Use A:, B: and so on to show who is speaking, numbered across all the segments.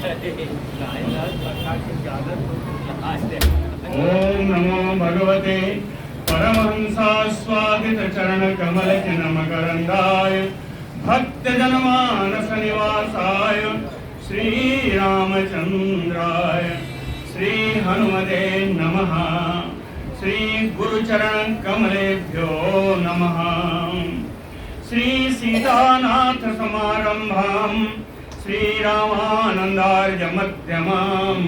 A: ओम नमो भगवते परमहंसास्वादित चरण कमल मकरंदाय भक्त जनमानस निवासाय श्री रामचंद्राय श्री हनुमते नमः। श्री गुरुचरण कमलेभ्यो नमः। श्री सीतानाथ समारंभां श्री रामानंदार्य मध्यमाम्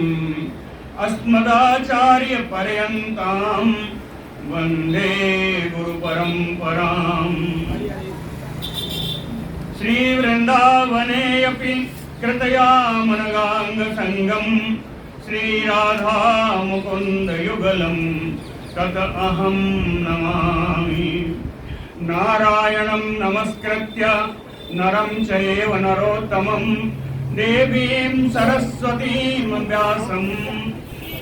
A: अस्मदाचार्य पर्यन्तां वंदे गुरु परंपराम्। श्री वृंदावने अपि कृतयामनगांग संगम श्री राधा मुकुंद युगलम तत अहं नमामि। नारायणं नमस्कृत्य नरं चैव नरोत्तमं देवीं सरस्वतीं व्यासं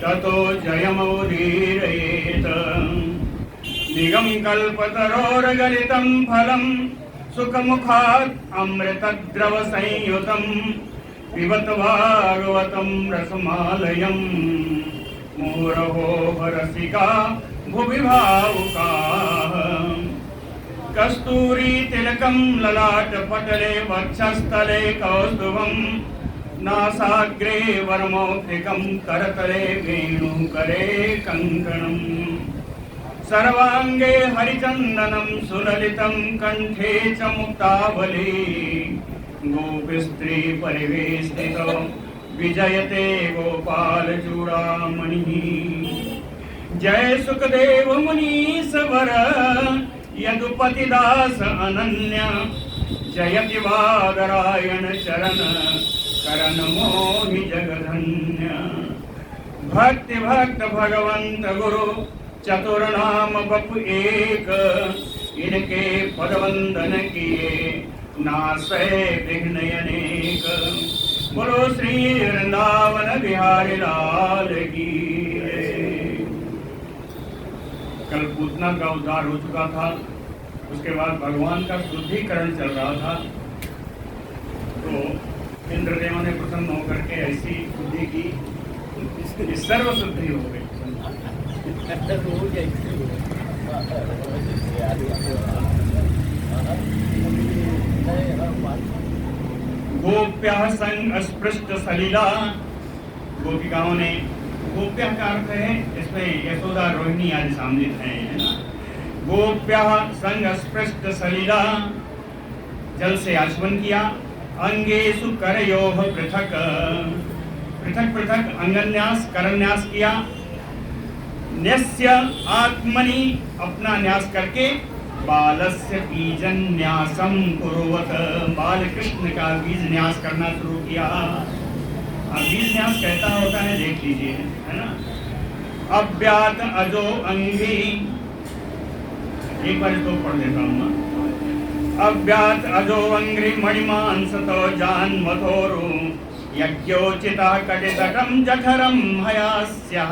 A: ततो जयमुदीरयेत्। निगम कल्पतरोर्गलितं फलं सुखमुखात् अमृतद्रव संयुतं पिबत भागवतं रसमालयं मुहुरहो रसिका भुवि भावुकाः। कस्तूरी तिलकं ललाट पटले वक्षस्थले कौस्तुभं नासाग्रे वरमौक्तिकं करतले वेणुकरे कङ्कणम्। सर्वांगे हरिचंदनं सुललितं कंठे च मुक्तावली गोपस्त्री परिवेष्टितो विजयते गोपाल चूड़ामणि। जय सुखदेव मुनीश्वर यदुपतिदास अनन्य जयति वादरायण चरण करण मोहि जगधन्य। भक्ति भक्त भगवंत गुरु चतुर्नाम बपु एक इनके पदवंदन किए नासै विघ्न अनेक। बोलो श्री वृंदावन बिहारी लाल की। कल पूतना का उद्धार हो चुका था, उसके बाद भगवान का शुद्धिकरण चल रहा था। तो इंद्रदेव ने प्रसन्न होकर के ऐसी शुद्धि की, सर्व शुद्धि हो गई। गोप्यः संग अस्पृष्ट सलीला। गोपिकाओं ने, गोप्यः का अर्थ है इसमें यशोदा रोहिणी आदि सम्मिलित हैं, है ना। गोप्यः संग अस्पृष्ट सलीला, जल से आचमन किया। अंगेषु करयोः पृथक, पृथक पृथक अंगन्यास करन्यास किया। न्यस्य आत्मनि, अपना न्यास करके बालस्य बीजन न्यासम कुरुवत, बाल कृष्ण का बीज न्यास करना शुरू किया। बीज न्यास कैसा होता है देख लीजिए, है ना। अव्यात अजो अंगी, एक बार इसको पढ़ देता हूँ ना। अव्यात अजो अंग्रि मणिमान सतो जान मथोरु यज्ञोचिता कटितटं जठरं हयास्यः।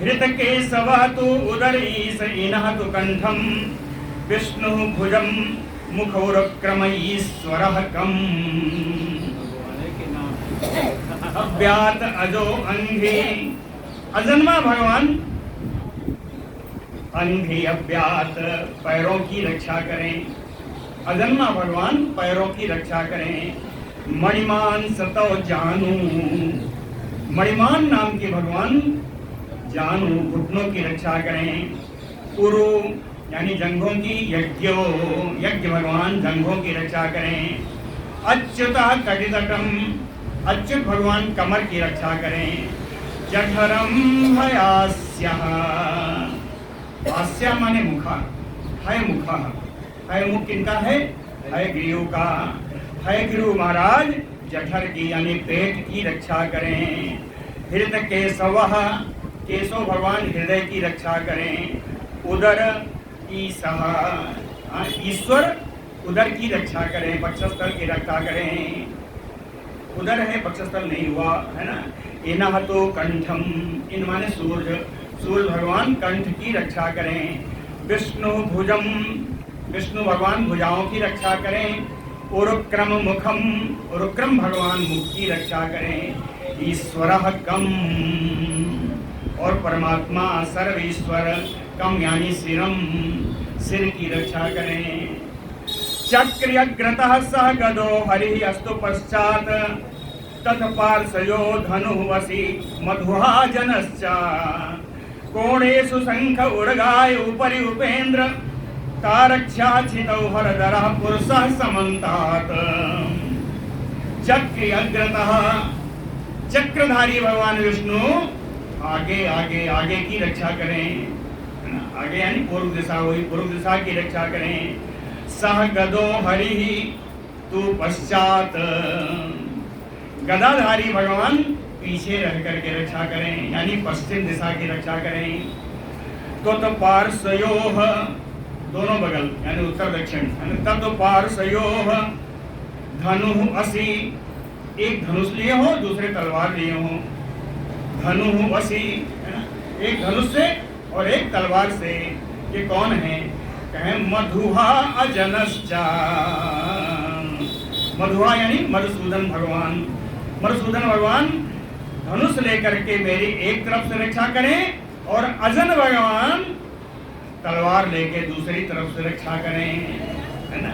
A: हृतकेशवतु उदरीश इनः तु कंठं विष्णुः भुजं मुखौरक्रमईश्वरः कम्। अव्यात अजो अंघे, अजन्मा भगवान। अंघे अव्यात, पैरों की रक्षा करें। अजन्मा भगवान पैरों की रक्षा करें। मणिमान सतो जानू, मणिमान नाम के भगवान जानू घुटनों की रक्षा करें। उरु यानी जंघों की, यज्ञो यज्ञ भगवान जंघों की रक्षा करें। अच्युता कटितटम, अच्युत भगवान कमर की रक्षा करें। जठरम हयास्यः, हास्य माने मुखा, है मुखा, है मुख किनका है? है ग्रीव का। है ग्रीव महाराज जठर की यानी पेट की रक्षा करें। हृदय केशवः, केशव भगवान हृदय की रक्षा करें। उदर ईशः, ईश्वर उदर की रक्षा करें, वक्षस्थल की रक्षा करें। उदर है, वक्षस्थल नहीं हुआ, है ना। इनः तो कंठम, इन माने सूर्य, सूर्य भगवान कंठ की रक्षा करें। विष्णु भुजम, विष्णु भगवान भुजाओं की रक्षा करें। उरुक्रम मुखम, उरुक्रम भगवान मुख की रक्षा करें। ईश्वरः कम, और परमात्मा सर्वेश्वर कम यानी सिरम, सिर की रक्षा करें। चक्रयग्रतः सह गदो हरिः अस्तु पश्चात तत्पार्श्वयो धनुवसि मधुहा जनश्च। कोणेषु शंख उर्गाय उपरि उपेन्द्र तारक्षाचितौ हरधरः पुरुषः समन्तात्। चक्रयग्रतः, चक्रधारी भगवान विष्णु आगे आगे आगे की रक्षा करें, आगे यानी पूर्व दिशा हुई, पूर्व दिशा की रक्षा करें। सह गदो हरिः तू पश्चात, गदाधारी भगवान पीछे रह करके रक्षा करें यानी पश्चिम दिशा की रक्षा करें। तो पार्श्वयोः, दोनों बगल यानी उत्तर दक्षिण, तत् पार्श्वयोः धनु असि, एक धनुष लिए हो दूसरे तलवार लिए हो। धनु असि है ना, एक धनुष से और एक तलवार से। ये कौन है? कहें मधुहा अजनश्चा, मधुहा यानी मधुसूदन भगवान। मधुसूदन भगवान धनुष लेकर के मेरी एक तरफ से रक्षा करें और अजन भगवान तलवार लेके दूसरी तरफ से रक्षा करें, है ना।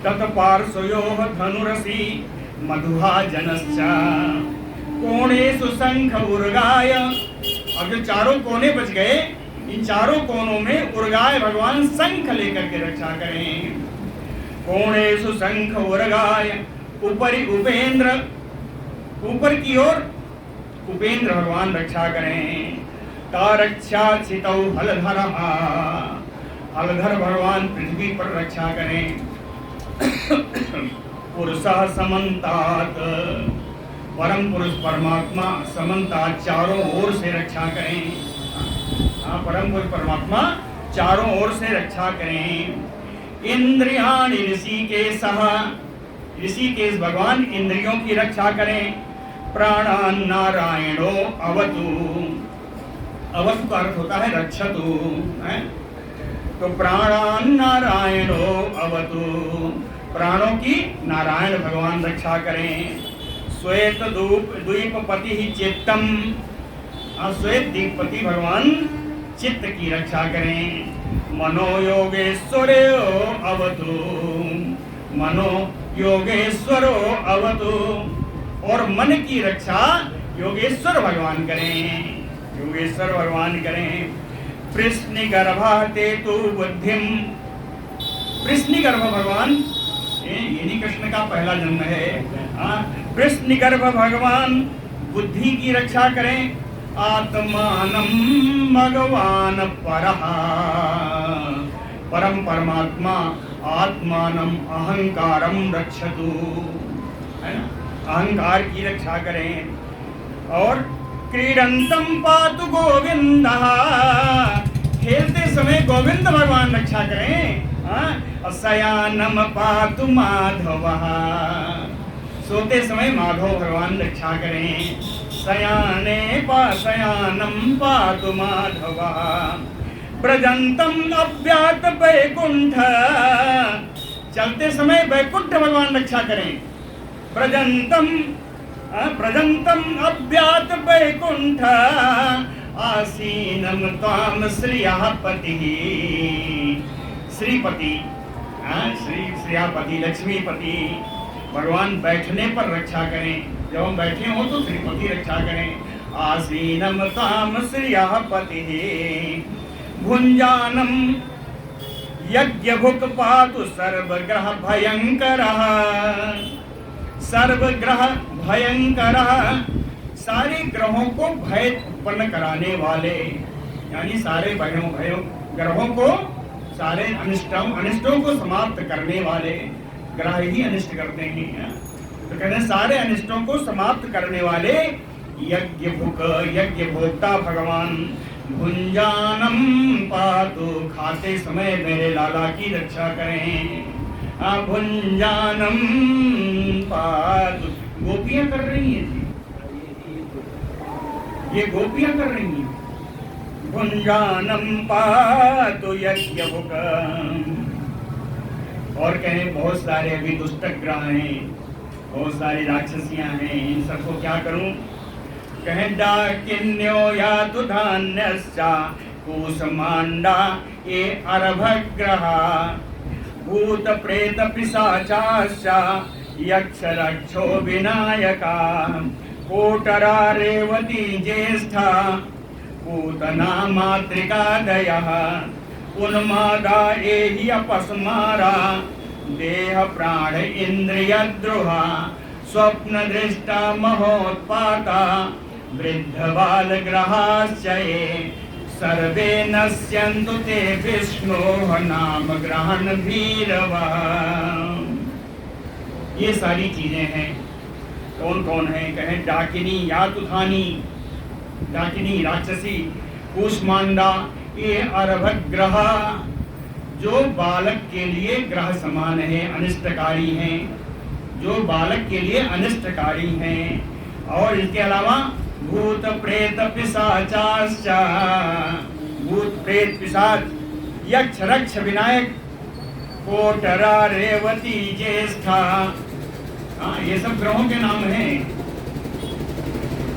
A: तत्पार्श्वयोः धनुरसि मधुहा जनश्चा कोणेषु शंख उर्गाय। अब जो चारों कोने बच गए, इन चारों कोनों में उर्गाय भगवान शंख लेकर के रक्षा करें। कोणेषु शंख उर्गाय ऊपरी उपेन्द्र, ऊपर की ओर उपेन्द्र भगवान रक्षा करें। तारक्षाचितौ हलधरः, हलधर भगवान पृथ्वी पर रक्षा करें। पुरुषः समन्तात्, परम पुरुष परमात्मा समन्तात् चारों ओर से रक्षा करें। हाँ, परम पुरुष परमात्मा चारों ओर से रक्षा करें। इंद्रियाणि ऋषिकेशः, ऋषिकेश भगवान इंद्रियों की रक्षा करें। प्राणान् नारायणो अवतु, अवतु का अर्थ होता है रक्षतु, है? तो प्राणान् नारायणो अवतु, प्राणों की नारायण भगवान रक्षा करें। श्वेत द्वीपपति चित्तम, श्वेत द्वीपपति भगवान चित्त की रक्षा करें। मनो योगेश्वरो अवतु, मनो योगेश्वरो अवतु, और मन की रक्षा योगेश्वर भगवान करें, योगेश्वर भगवान करें। कृष्णिगर्भः ते तु बुद्धिम, कृष्णिगर्भ भगवान यही कृष्ण का पहला जन्म है। कृष्णिगर्भ भगवान बुद्धि की रक्षा करें। आत्मानं भगवान परः, परम परमात्मा आत्मानं अहंकारं रक्षतु, है ना, अहंकार की रक्षा करें। और क्रीडंतम पातु गोविंदः, खेलते समय गोविंद भगवान रक्षा करें। शयानम पातु माधवः, सोते समय माधव भगवान रक्षा करें। शयाने शयानम पातु माधवः। ब्रजंतम अव्यात वैकुंठ, चलते समय वैकुंठ भगवान रक्षा करें। ब्रजंतम ब्रजंतम अव्यात वैकुंठ आसीनम त्वाम श्रियः पतिः, श्रीपति, श्रियापति लक्ष्मीपति भगवान बैठने पर रक्षा करें। जब हम बैठे हो तो श्रीपति रक्षा करें। आसीनम त्वाम श्रियः पतिः। भुंजानम यज्ञभुक् पातु सर्वग्रह भयंकरः, सर्वग्रह भयंकरः, सारे ग्रहों को भय उत्पन्न कराने वाले, यानी सारे ग्रहों को, सारे अनिष्टों को समाप्त करने वाले, ग्रह ही अनिष्ट करते हैं। तो कहते हैं सारे अनिष्टों को समाप्त करने वाले यज्ञभुक, यज्ञ भोक्ता भगवान। भुंजानम पातु, खाते समय मेरे लाला की रक्षा करें। भुंजानम पातु, गोपियां कर रही हैं, ये गोपियां कर रही हैं। भुंजानम पातु यज्ञभुक। और कहें बहुत सारे अभी दुष्ट ग्रह हैं, बहुत सारी राक्षसियां हैं, इन सबको क्या करूं? कहें डाकिन्यो या तो धान्यश्चा कूसमांडा ये अर्भग्रहा भूत प्रेत पिशाचाश्चा यक्ष रक्षो विनायका कोटरा रेवती ज्येष्ठा पूतना मातृकादयः उन्मादा एहि अपस्मारा देह प्राण इंद्रियद्रोहा स्वप्न दृष्टा महोत्पाता वृद्ध बाल ग्रहाश्चये सर्वे नश्यन्तु ते विष्णोः नाम ग्रहण भीरवा। ये सारी चीजें हैं। कौन कौन है? कहें डाकिनी यातुधानी, डाकिनी राक्षसी, कूष्मांडा ये अर्भग्रह जो बालक के लिए ग्रह समान है, अनिष्टकारी हैं, जो बालक के लिए अनिष्टकारी हैं। और इसके अलावा भूत प्रेत पिशाचाश्च, भूत प्रेत पिशाच, यक्ष रक्ष विनायक, कोटरा रेवती ज्येष्ठा, ये सब ग्रहों के नाम हैं।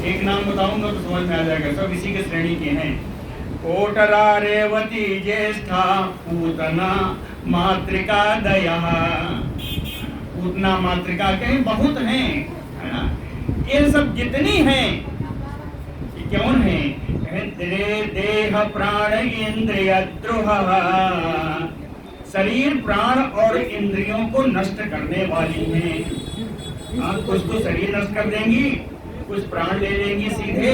A: एक नाम बताऊंगा तो समझ में आ जाएगा, सब इसी के श्रेणी के हैं। कोटरा रेवती ज्येष्ठा पूतना मातृका दया। पूतना मातृका कहीं बहुत हैं, है ना? ये सब जितनी हैं ये कौन है? देह प्राण इंद्रिय द्रोह, शरीर प्राण और इंद्रियों को नष्ट करने वाली हैं। कुछ तो शरीर नष्ट कर देंगी, कुछ प्राण ले लेंगी सीधे,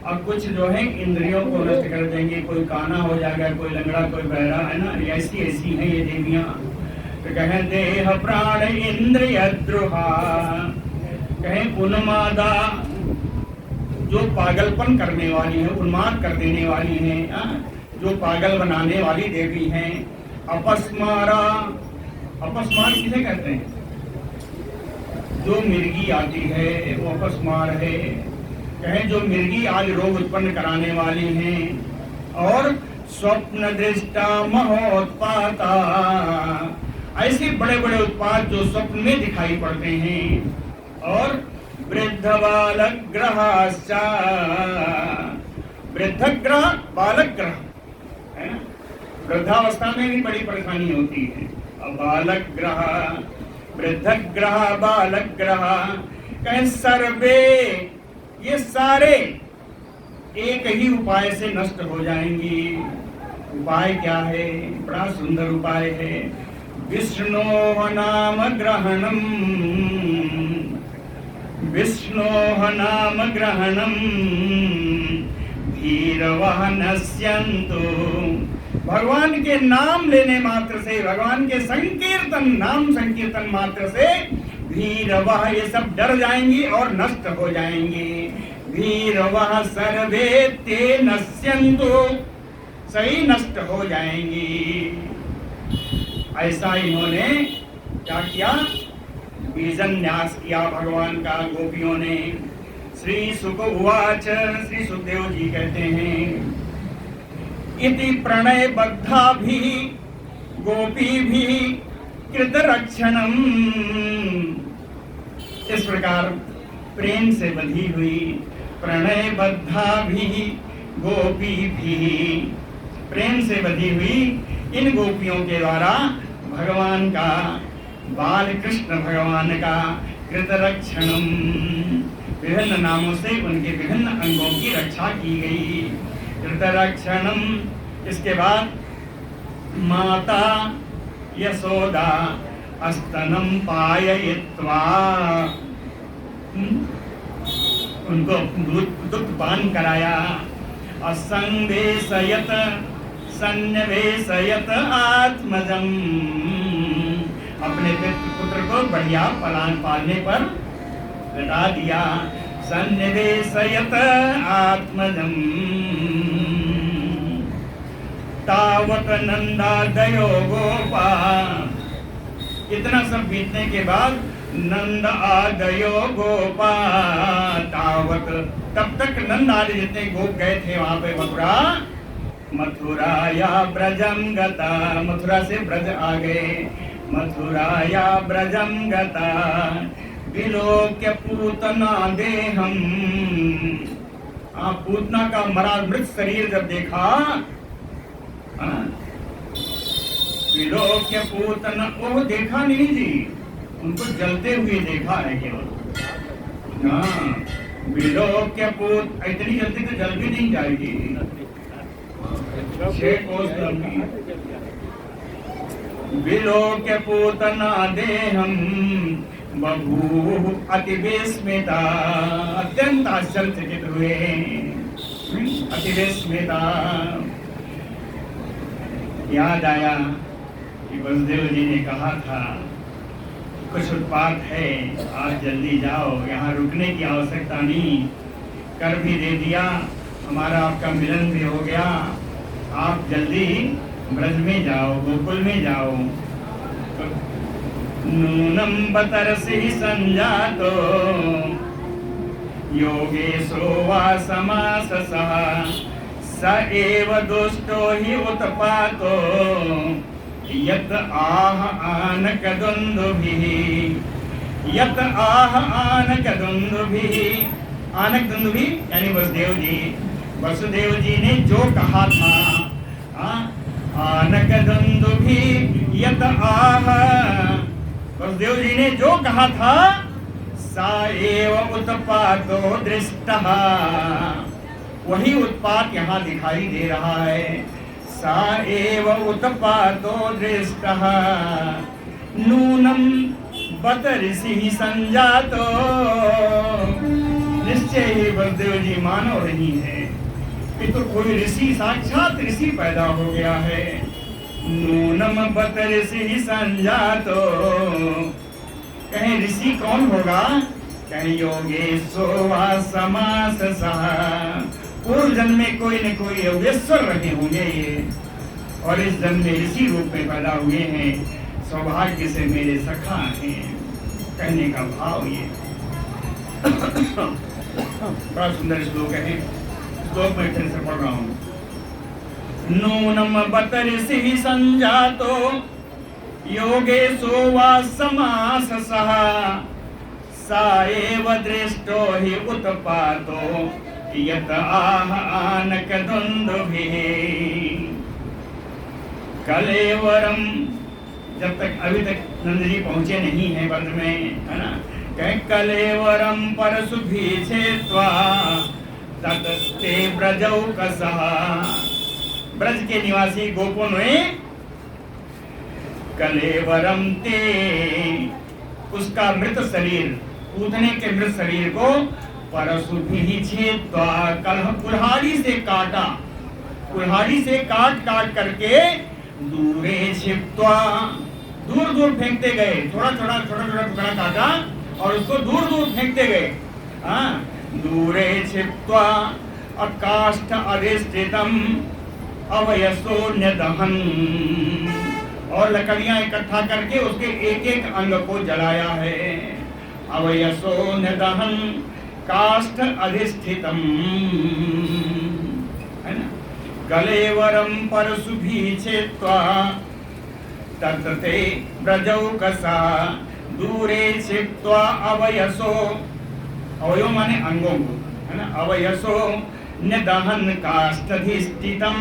A: और कुछ जो है इंद्रियों को नष्ट कर देंगे। कोई काना हो जाएगा, कोई लंगड़ा, कोई बहरा, है ना? ऐसी ऐसी हैं ये देवियां। तो कहें देह प्राण इंद्रिय द्रोहा, कहें उन्मादा जो पागलपन करने वाली है, उन्माद कर देने वाली है, जो पागल बनाने वाली देवी हैं। अपस्मारा, अपस्मार किसे कहते हैं? जो मिर्गी आती है वो अपस्मार है। कहें जो मिर्गी आदि रोग उत्पन्न कराने वाली हैं। और स्वप्न दृष्टा महोत्पाता, ऐसे बड़े बड़े उत्पाद जो स्वप्न में दिखाई पड़ते हैं। और वृद्ध बालक ग्रहाश्च, वृद्ध ग्रह बालक ग्रह है ना? वृद्धावस्था में भी बड़ी परेशानी होती है। अब बालक ग्रह, वृद्ध ग्रह, बालक ग्रह, कहें सर्वे, ये सारे एक ही उपाय से नष्ट हो जाएंगी। उपाय क्या है? बड़ा सुंदर उपाय है। विष्णोः नाम ग्रहणम, विष्णोः नाम ग्रहणम धीरवः नश्यन्तु। भगवान के नाम लेने मात्र से, भगवान के संकीर्तन, नाम संकीर्तन मात्र से धीरवः, ये सब डर जाएंगी और नष्ट हो जाएंगी। धीरवः सर्वे ते नश्यन्तु, सही नष्ट हो जाएंगी। ऐसा इन्होंने क्या किया? बीजन न्यास किया भगवान का गोपियों ने। श्री सुक उवाच, श्री सुखदेव जी कहते हैं, इति प्रणय बद्धा भी गोपी भी कृत रक्षणम। इस प्रकार प्रेम से बंधी हुई, प्रणय बद्धा भी गोपी भी, प्रेम से बंधी हुई इन गोपियों के द्वारा भगवान का, बाल कृष्ण भगवान का कृत रक्षणम, विभिन्न नामों से उनके विभिन्न अंगों की रक्षा की गई। कृत रक्षणम। इसके बाद माता यशोदा अस्तनम पाययित्वा, उनको दुग्ध पान कराया। असंवेशयत सन्निवेशयत आत्मजम, अपने पुत्र को बढ़िया पालने पर लटा दिया। सन्निवेशयत आत्मजम तावत नंदादयो गोपा। इतना सब बीतने के बाद नंद आदयो गोपा तावत, तब तक नंद आदि जितने गोप गए थे वहां पे मथुरा, मथुरा या ब्रजम गता, मथुरा से ब्रज आ गए। मथुराया ब्रजम गता विलोक्य पूतना देहम। पूतना का मरा मृत शरीर जब देखा, विलोक्य पूतना, वो देखा नहीं जी, उनको जलते हुए देखा है केवल। हाँ, विलोक्य पूत, इतनी जल्दी तो जल भी नहीं जाएगी, 6 कोस लंबी। विलोक्य पूतना देहम बभूव अति विस्मिता, अत्यंत आश्चर्यचकित हुए, अति विस्मिता। याद आया कि वसुदेव जी ने कहा था कुछ उत्पात है, आज जल्दी जाओ, यहाँ रुकने की आवश्यकता नहीं, कर भी दे दिया, हमारा आपका मिलन भी हो गया, आप जल्दी ब्रज में जाओ, गोकुल में जाओ। नूनम बतरसि संजातो योगेशो वा समाससः स एव दुष्टो हि उत्पातो यत आह आनकदुन्दुभिः, यत आह आनकदुन्दुभिः। आनकदुन्दुभिः यानी वसुदेव जी, वसुदेव जी ने जो कहा था, आनकदुन्दुभिः यत आह, वसुदेव जी ने जो कहा था, सा एव उत्पातो दृष्टः, वही उत्पात यहाँ दिखाई दे रहा है। सा एव उत्पातो दृष्टः नूनम बत ऋषि संजातो, निश्चय ही वसुदेव जी मानो रही है कि तो कोई ऋषि, साक्षात ऋषि पैदा हो गया है। नूनम बत ऋषि संजातो, कहें ऋषि कौन होगा, कहें योगेशो वा समाससः, पूर्व जन्म में कोई न कोई योगेश्वर रहे होंगे ये, और इस जन्म में ऋषि रूप में पैदा हुए हैं, सौभाग्य से मेरे सखा हैं, कहने का भाव ये। बड़ा सुंदर श्लोक है, श्लोक में फिर से पढ़ रहा हूँ। नूनम बत ऋषि संजातो योगेशो वा समाससः सा एव दृष्टो हि उत्पातो यत आह आनकदुन्दुभिः। कलेवरम, जब तक अभी तक नंद जी पहुंचे नहीं हैं ब्रज में, है ना, कह कलेवरम परशुभिः छेत्वा ततस्ते ब्रजौकसः, ब्रज के निवासी गोपों ने कलेवरम ते, उसका मृत शरीर, पूतने के मृत शरीर को परशुभिः छेत्वा, कुल्हाड़ी से काटा, कुल्हाड़ी से काट काट करके दूरे क्षिप्त्वा, दूर दूर फेंकते गए, थोड़ा थोड़ा छोटा छोटा टुकड़ा काटा और उसको दूर दूर फेंकते गए। दूरे क्षिप्त्वा अकाष्ठ अधिष्ठितम अवयसोऽन्य दहन, और लकड़ियां इकट्ठा करके उसके एक एक अंग को जलाया है। अवयसोऽन्य दहन काष्ठ अधिष्ठितम, है ना, कलेवरम परशुभिः छेत्वा ततते ब्रजौकसा दूरे क्षिप्त्वा अवयसो, अवयव माने अंगों को, है ना, अवयसो न्यदहन काष्ठाधिष्ठितम।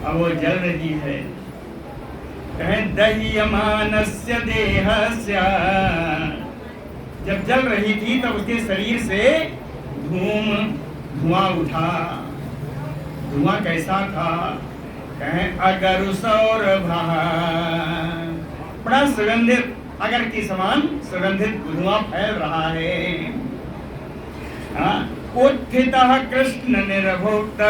A: अब वो जल रही है, कहे दह्यमानस्य देहस्य, जब जल रही थी तब उसके शरीर से धुआं उठा। धुआं कैसा था, कहे अगर सौरभः, बड़ा सुगंधित, अगर के समान सुगंधित धुआं फैल रहा है। उत्थितः कृष्ण निर्भुक्त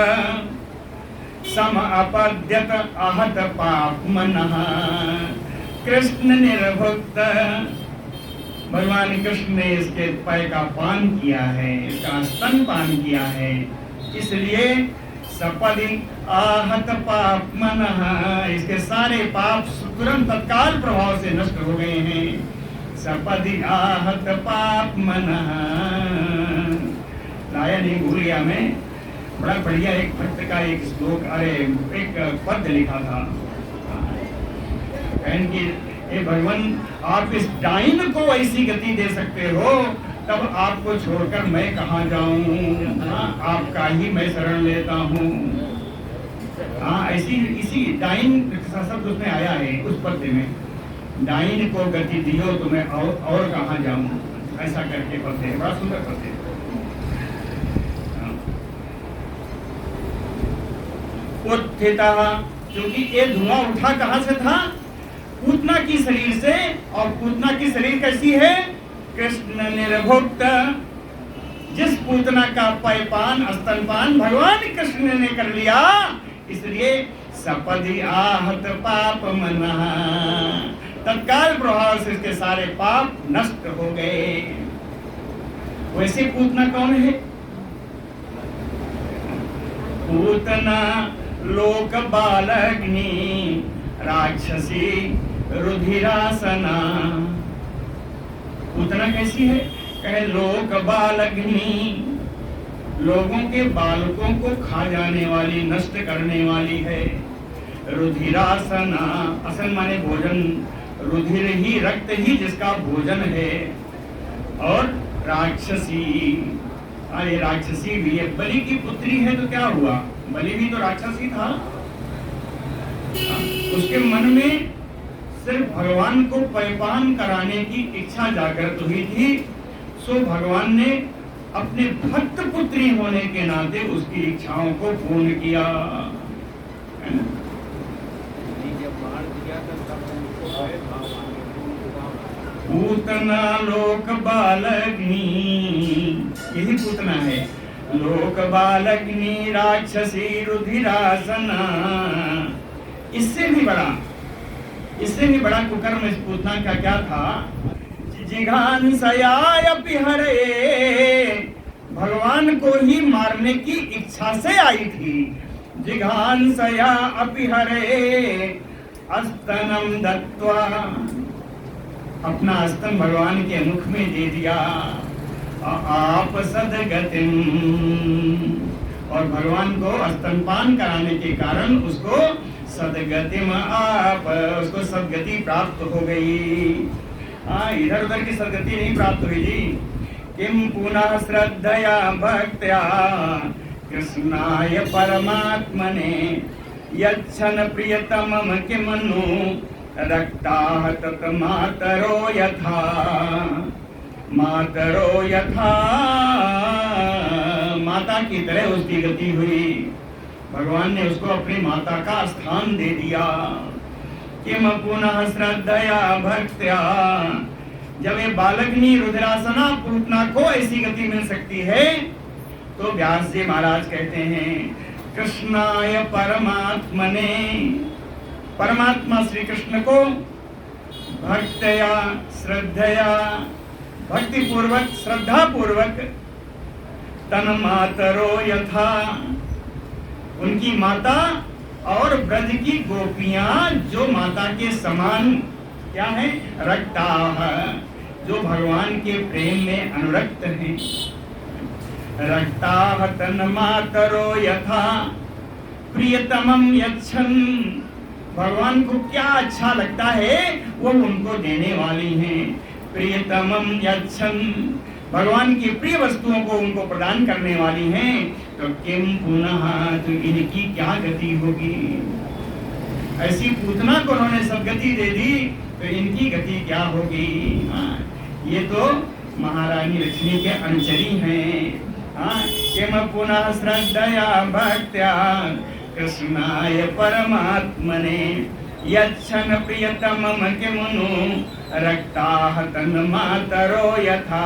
A: सम अपद्यत आहत पाप्मनः, कृष्ण निर्भुक्त, भगवान कृष्ण ने इसके पैर का पान किया है, इसका स्तन पान किया है, इसलिए सपदि आहत पाप्मनः, इसके सारे पाप तुरंत तत्काल प्रभाव से नष्ट हो गए हैं। सपदि आहत पाप्मनः, लाया नहीं भूल गया मैं, बड़ा बढ़िया एक भक्त का एक श्लोक, अरे एक पद लिखा था, कहन की हे भगवान, आप इस डाइन को ऐसी गति दे सकते हो, तब आपको छोड़कर मैं कहाँ जाऊं? हाँ, आपका ही मैं शरण लेता हूँ। हाँ, ऐसी इसी डाइन शब्द उसमें आया है उस पद्य में, डाइन को गति दियो तो मैं और कहाँ जाऊं, ऐसा करके पद्य है, बड़ा सुंदर पद्य है। उत्थिता, क्योंकि ये धुआं उठा कहाँ से था? पूतना की शरीर से। और पूतना की शरीर कैसी है? कृष्ण निर्भुक्त। जिस पूतना का पैपान स्तनपान भगवान कृष्ण ने कर लिया, इसलिए सपदि आहत पाप मना, तत्काल प्रभाव से इसके सारे पाप नष्ट हो गए। वैसे पूतना कौन है? पूतना लोक बालग्नि राक्षसी रुधिरासना। पूतना कैसी है? कहे लोक बालग्नि, लोगों के बालकों को खा जाने वाली, नष्ट करने वाली है। रुधिरासना, असन माने भोजन, रुधिर ही रक्त ही जिसका भोजन है। और राक्षसी, अरे राक्षसी भी है। बलि की पुत्री है तो क्या हुआ? बलि भी तो राक्षसी था। उसके मन में सिर्फ भगवान को पैपान कराने की इच्छा जागृत हुई थी, सो भगवान ने अपने भक्त पुत्री होने के नाते उसकी इच्छाओं को पूर्ण किया। पूतना लोक बालग्नि, यही पूतना है। लोक बालग्नि राक्षसी रुधिरासना। इससे भी बड़ा कुकर्म इस पूतना का क्या था? जिघांसयापि हरे, भगवान को ही मारने की इच्छा से आई थी। जिघांसयापि हरे अस्तनम दत्वा, अपना स्तन भगवान के मुख में दे दिया। आप सदगतिम, और भगवान को स्तनपान कराने के कारण उसको सदगतिम, आप उसको सदगति प्राप्त हो गई। इधर उधर की सदगति नहीं प्राप्त हुई जी। किम पुनः श्रद्धया भक्त्या कृष्णाय परमात्मने यच्छन प्रियतमम किमनु रक्ताः तत मातरो यथा, माता की तरह उसकी गति हुई। भगवान ने उसको अपनी माता का स्थान दे दिया। किम पुनः श्रद्धया भक्त्या, जब ये बालग्नि रुद्रासना पूतना को ऐसी गति मिल सकती है, तो व्यास जी महाराज कहते हैं कृष्णाय परमात्मने, परमात्मा श्री कृष्ण को भक्तया श्रद्धया, भक्ति पूर्वक श्रद्धा पूर्वक, तन मातरो यथा, उनकी माता और ब्रज की गोपियां जो माता के समान क्या है? रक्ता, जो भगवान के प्रेम में अनुरक्त हैं। रक्ता तन मातरो यथा प्रियतमम यच्छन, भगवान को क्या अच्छा लगता है वो उनको देने वाली हैं। प्रियतमम यच्छन, भगवान की प्रिय वस्तुओं को उनको प्रदान करने वाली हैं। तो किम पुनः, तो इनकी क्या गति होगी? ऐसी पूतना को उन्होंने सदगति दे दी, तो इनकी गति क्या होगी? ये तो महारानी लक्ष्मी के अनुचरी हैं। किम पुनः श्रद्धया भक्त्या कृष्णाय परमात्मने यच्छन प्रियतमम किमुनु रक्ताः तन्मातरो यथा।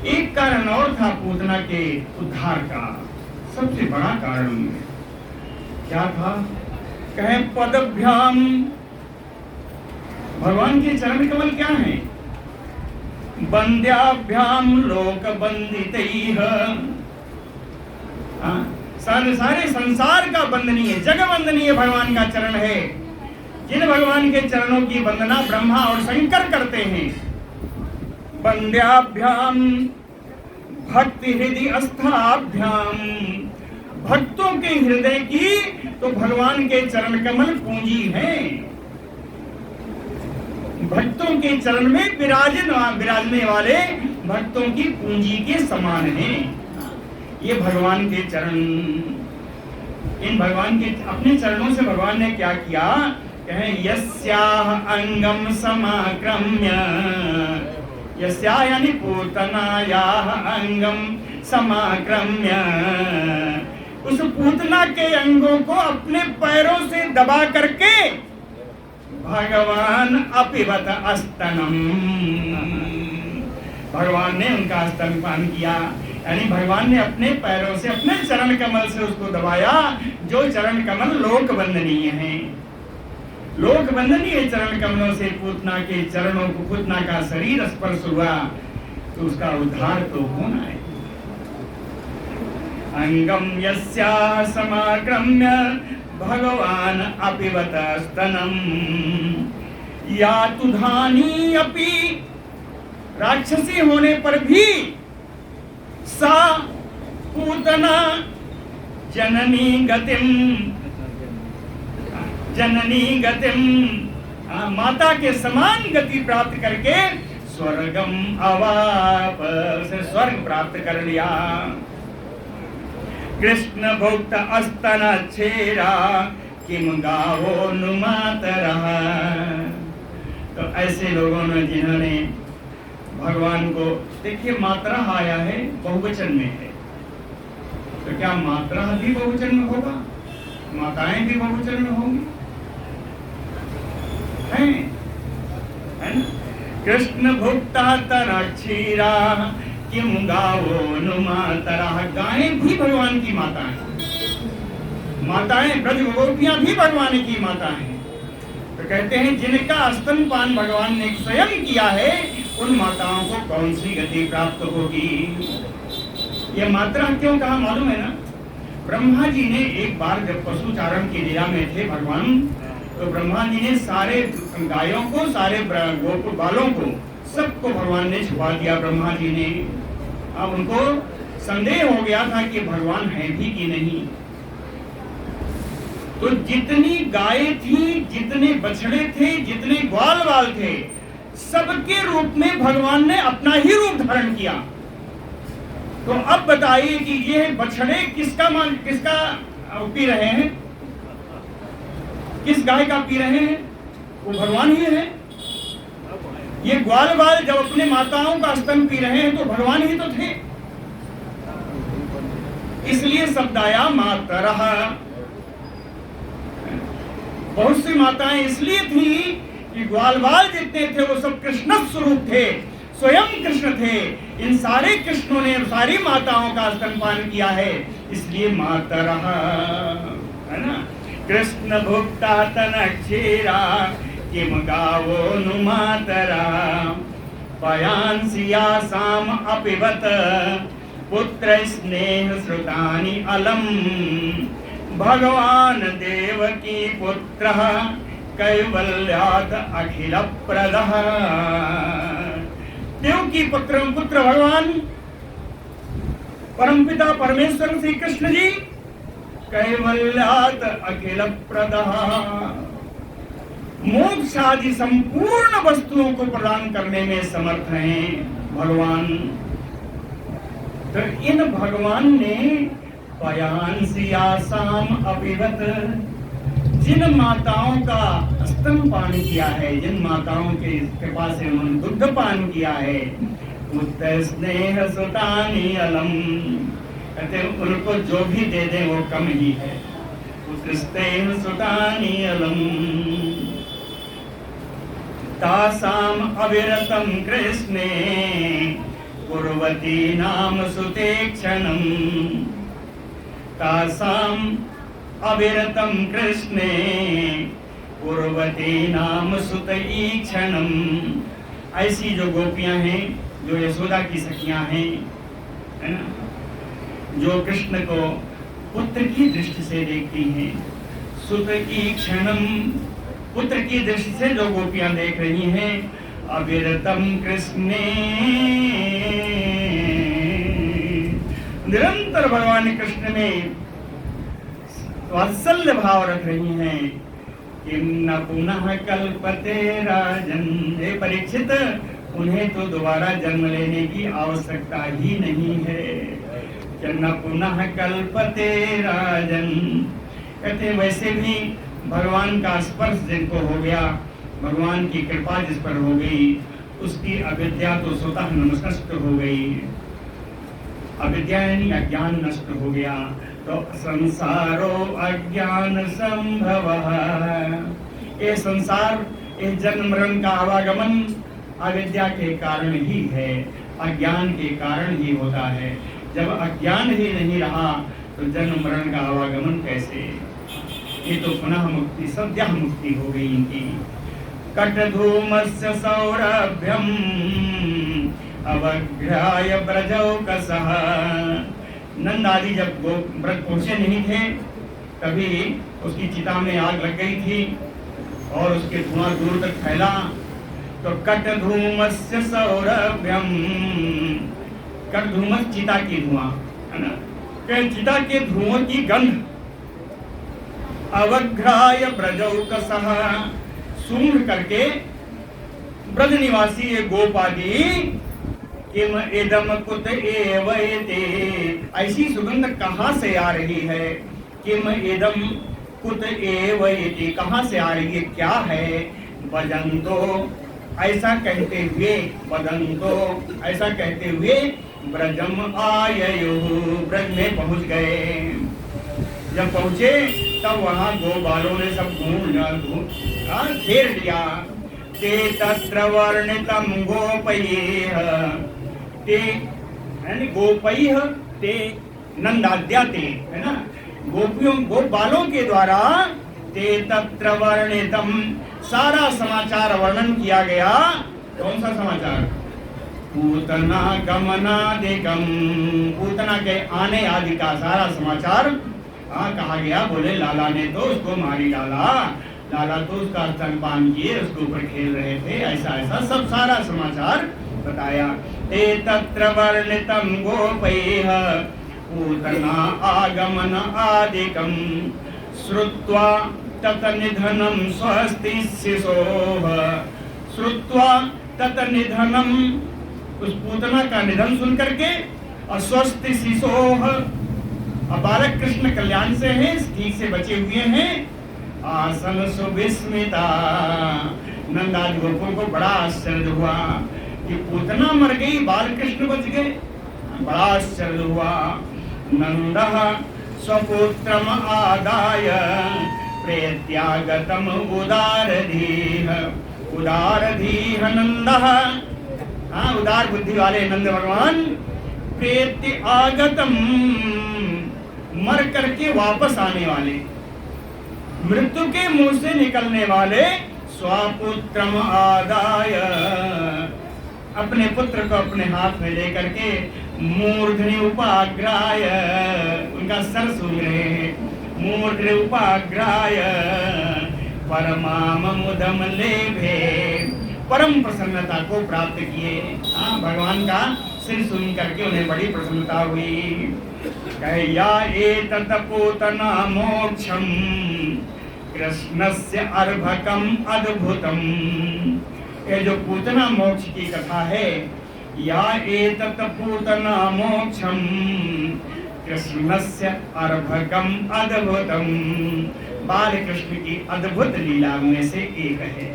A: एक कारण और था पूतना के उद्धार का, सबसे बड़ा कारण क्या था? कहे पदभ्याम, भगवान के चरण कमल क्या है? बंद्याभ्याम लोक बंदितैः, सारे संसार का बंदनीय, जग बंदनीय भगवान का चरण है। जिन भगवान के चरणों की वंदना ब्रह्मा और शंकर करते हैं। बंद्याभ्याम भक्ति हृदय अस्थाभ्याम, भक्तों के हृदय की तो भगवान के चरण कमल पूंजी है। भक्तों के चरण में विराजने वाले भक्तों की पूंजी के समान हैं ये भगवान के चरण। इन भगवान के अपने चरणों से भगवान ने क्या किया, कहें यस्याह अंगम समाक्रम्य, यस्या यानी पूतनायाह अंगम समाक्रम्य, उस पूतना के अंगों को अपने पैरों से दबा करके भगवान अपिबत अस्तनम, भगवान ने उनका स्तनपान किया। यानी भगवान ने अपने पैरों से अपने चरण कमल से उसको दबाया, जो चरण कमल लोक वंदनीय है। लोक वंदनीय चरण कमलों से पूतना के चरणों को, पूतना का शरीर स्पर्श हुआ तो उसका उद्धार तो होना है। अंगम यस्याह समाक्रम्य भगवान अपिबत स्तनम, या तुधानी अपि, राक्षसी होने पर भी सा पूतना जननी गतिम, जननी गतिम, माता के समान गति प्राप्त करके स्वर्गम अवाप, से स्वर्ग प्राप्त कर लिया। कृष्ण भुक्त अस्तन छेरा किम गावो नुमातरः। तो ऐसे लोगों ने जिन्होंने भगवान को, देखिए मात्रा आया है बहुवचन में है, तो क्या मात्रा भी बहुवचन में होगा, माताएं भी बहुवचन में होंगी, है ना? कृष्ण भुक्ता तनक्षीरा किम गावो नुमातरः, गायें भी भगवान की माता हैं, माताएं ब्रज गोपियां भी भगवान की माता हैं। तो कहते हैं जिनका स्तनपान भगवान ने स्वयं किया है उन माताओं को कौन सी गति प्राप्त होगी। ये मात्रा क्यों कहा मालूम है ना, ब्रह्मा जी ने एक बार जब पशुचारण की लीला में थे भगवान, तो ब्रह्मा जी ने सारे गायों को, सारे गोप बालों को, सबको भगवान ने छुपा दिया ब्रह्मा जी ने। अब उनको संदेह हो गया था कि भगवान है भी कि नहीं। तो जितनी गायें थी, जितने बछड़े थे, जितने ग्वाल बाल थे, सबके रूप में भगवान ने अपना ही रूप धारण किया। तो अब बताइए कि ये बछड़े किसका पी रहे हैं, किस गाय का पी रहे हैं, वो भगवान ही है। ये ग्वाल बाल जब अपने माताओं का स्तन पी रहे हैं तो भगवान ही तो थे। इसलिए शब्द आया मातरः। बहुत सी माताएं इसलिए थी कि ग्वाल बाल जितने थे वो सब कृष्ण स्वरूप थे, स्वयं कृष्ण थे। इन सारे कृष्णों ने सारी माताओं का स्तनपान किया है, इसलिए मातरः, है ना। कृष्ण भुक्ता तनक्षीरा किम गावो नुमातरा, पयांसि यासाम अपिबत पुत्र स्नेह श्रुतानि अलम, भगवान देवकी पुत्र कैवल्याद अखिल प्रदः। देवकी पुत्र भगवान परमपिता परमेश्वर श्री कृष्ण जी कैवल्याद अखिल प्रदः, मोक्ष आदि संपूर्ण वस्तुओं को प्रदान करने में समर्थ हैं भगवान। तो इन भगवान ने पयांसि यासाम अपिबत, जिन माताओं का स्तनपान किया है, जिन माताओं के कृपा से उन्होंने दुग्ध पान किया है, पुत्र स्नेह सुतानि अलम, कहते उनको जो भी दे दे वो कम ही है। पुत्र स्नेह सुतानि अलम, तासाम अविरतम कृष्णे कुर्वती नाम सुतेक्षणम, तासाम अविरतम कृष्णे कुर्वती नाम सुतईक्षणम। ऐसी जो गोपियां हैं, जो यशोदा की सखियां हैं, है ना, जो कृष्ण को पुत्र की दृष्टि से देखती हैं, सुतईक्षणम, पुत्र की दृष्टि से जो गोपियां देख रही हैं, अविरतम कृष्णे, निरंतर भगवान कृष्ण में वात्सल्य भाव रख रही हैं कि न पुनः कल्पते राजन। हे परीक्षित, उन्हें तो दोबारा जन्म लेने की आवश्यकता ही नहीं है। कि न पुनः कल्पते राजन, कहते वैसे भी भगवान का स्पर्श जिनको हो गया, भगवान की कृपा जिस पर हो गई, उसकी अविद्या तो स्वतः नष्ट हो गई। अविद्या यानी अज्ञान नष्ट हो गया। तो संसारो अज्ञान संभव, ये संसार, ये जन्म मरण का आवागमन अविद्या के कारण ही है, अज्ञान के कारण ही होता है। जब अज्ञान ही नहीं रहा तो जन्म मरण का आवागमन कैसे? ये तो पुनः मुक्ति, सद्यः मुक्ति हो गई इनकी। कटधूमस्य सौरभ्यम अवघ्राय ब्रजौकसः। नंद आदि जब व्रत पहुंचे नहीं थे, तभी उसकी चिता में आग लग गई थी और उसके धुआं दूर तक फैला। तो कटधूमस्य सौरभ्यम, कटधूमस चिता की धुआं है ना, चिता के धुआं की गंध। अवघ्राय ब्रजौकसः, सूंघ करके ब्रज निवासी ये गोपादी किम इदम कुत एवैते, ऐसी सुगंध कहाँ से आ रही है? किम इदम कुत एवैते, कहाँ से आ रही है, क्या है? वदन्तो, ऐसा कहते हुए, वदन्तो, ऐसा कहते हुए ब्रजम आययो, ब्रज में पहुंच गए। जब पहुंचे तब वहां गोपालों ने सब घेर लिया। ते तत्र वर्णितम गोपैः, ते यानी गोपैः, ते नंदाद्या, ते है ना, गोपियों गोपालों के द्वारा ते तत्र वर्णितम, सारा समाचार वर्णन किया गया। कौन सा समाचार? पूतना गमनादिकम, पूतना के आने आदि का सारा समाचार कहा गया। बोले लाला ने तो उसको मारी डाला, लाला तो उसका स्तनपान किए, उसके ऊपर खेल रहे थे, ऐसा ऐसा सब सारा समाचार बताया। ते तत्र वर्णितम गोपैः पूतना आगमन आदिकम श्रुत्वा तत निधनम स्वस्ति शिशोः, श्रुत्वा तत निधनम, उस पूतना का निधन सुन करके, अस्वस्थ शिशोः, बालक कृष्ण कल्याण से हैं, ठीक से बचे हुए हैं। आसन सुविस्मिता, नंदादि गोपों को बड़ा आश्चर्य हुआ कि पूतना मर गई, बाल कृष्ण बच गए, बड़ा आश्चर्य हुआ। नंदः स्वपुत्रम आदाय प्रेत्यागतम उदारधीः, उदारधीः नंदः, उदार बुद्धि वाले नंद भगवान, प्रेत्य आगतम, मर करके वापस आने वाले, मृत्यु के मुंह से निकलने वाले, स्वपुत्रम आदाय, अपने पुत्र को अपने हाथ में लेकर के, मूर्धनि उपाग्राय, उनका सर सूंघ रहे हैं, मूर्धनि उपाग्राय परमाम मुदम लेभे, परम प्रसन्नता को प्राप्त किए। भगवान का सिर सुन करके उन्हें बड़ी प्रसन्नता हुई। या एतत् पूतना मोक्षम कृष्णस्य अर्भकम अद्भुतम, ये जो पूतना मोक्ष की कथा है, या एतत् पूतना मोक्षम कृष्णस्य अर्भकम अद्भुतम, बाल कृष्ण की अद्भुत लीला में से एक है।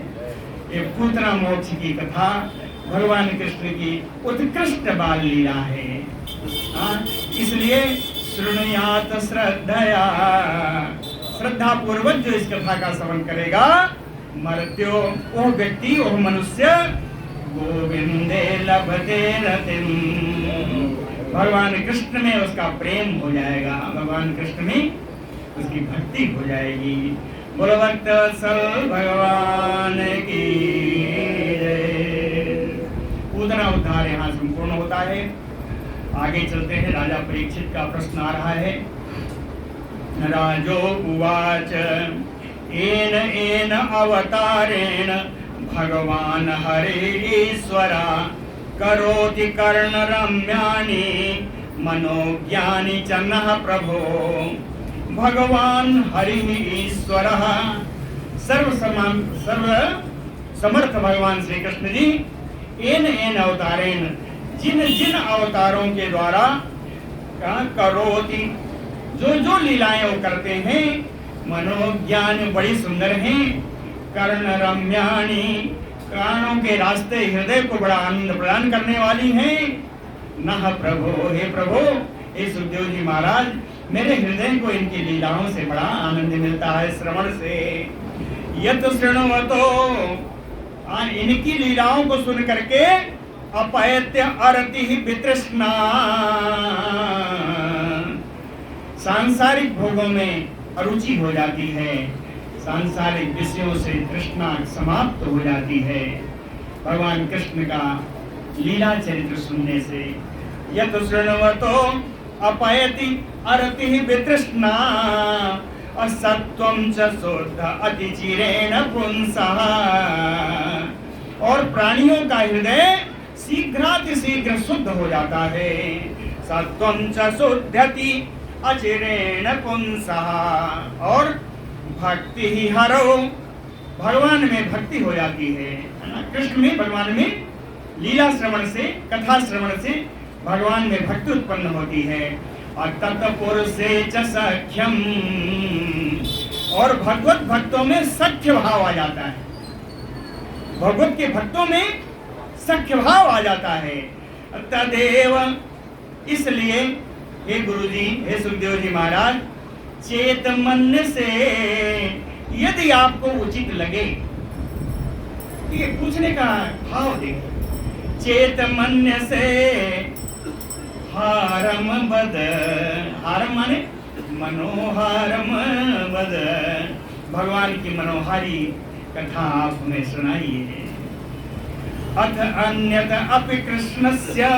A: ये पूतना मोक्ष की कथा भगवान कृष्ण की उत्कृष्ट बाल लीला है। इसलिए श्रृणुयात श्रद्धया, श्रद्धा पूर्वक जो इस कथा का श्रवण करेगा, मर्त्यो, वो व्यक्ति, वो मनुष्य, गोविंदे लभते रतिम, भगवान कृष्ण में उसका प्रेम हो जाएगा, भगवान कृष्ण में उसकी भक्ति हो जाएगी। बोलो भक्त वत्सल भगवान की जय। पूतना उद्धार यहाँ संपूर्ण होता है। आगे चलते हैं। राजा परीक्षित का प्रश्न आ रहा है। राजो उवाच एन एन अवतारेण भगवान हरेश्वरा करोति कर्ण रम्यानि मनोज्ञानि च नः प्रभो भगवान हरि ईश्वर सर्व समर्थ भगवान श्री कृष्ण जी इन अवतारेण जिन जिन अवतारों के द्वारा करोति जो लीलाएं वो करते हैं मनोज्ञान बड़ी सुंदर हैं कर्ण रम्याणी कानों के रास्ते हृदय को बड़ा आनंद प्रदान करने वाली हैं नह प्रभो हे प्रभो हे सुखदेव जी महाराज मेरे हृदय को इनकी लीलाओं से बड़ा आनंद मिलता है श्रवण से यत शृण्वतो इनकी लीलाओं को सुन करके अपैत्य अरति वितृष्णा सांसारिक भोगों में अरुचि हो जाती है सांसारिक विषयों से तृष्णा समाप्त हो जाती है भगवान कृष्ण का लीला चरित्र सुनने से यत शृण्वतो अपयति अरति वितृष्णा असत्वं च शुद्ध अतिचिरेण पुंसः और प्राणियों का हृदय शीघ्रातिशीघ्र शुद्ध हो जाता है सत्वं च शुद्धति अचिरेण पुंसः और भक्ति ही हरो भगवान में भक्ति हो जाती है कृष्ण में भगवान में लीला श्रवण से कथा श्रवण से भगवान में भक्ति उत्पन्न होती है और तत्पुरुषे च सख्यम और भगवत भक्तों में सख्य भाव आ जाता है भगवत के भक्तों में सख्य भाव आ जाता है तदेव इसलिए हे गुरु जी हे सुखदेव जी महाराज चेत मन से यदि आपको उचित लगे ये पूछने का भाव देखो चेत मन से हारम बद हारम माने मनोहारम बद भगवान की मनोहारी कथा आप हमें सुनाइए अथ अन्यत अपि कृष्णस्य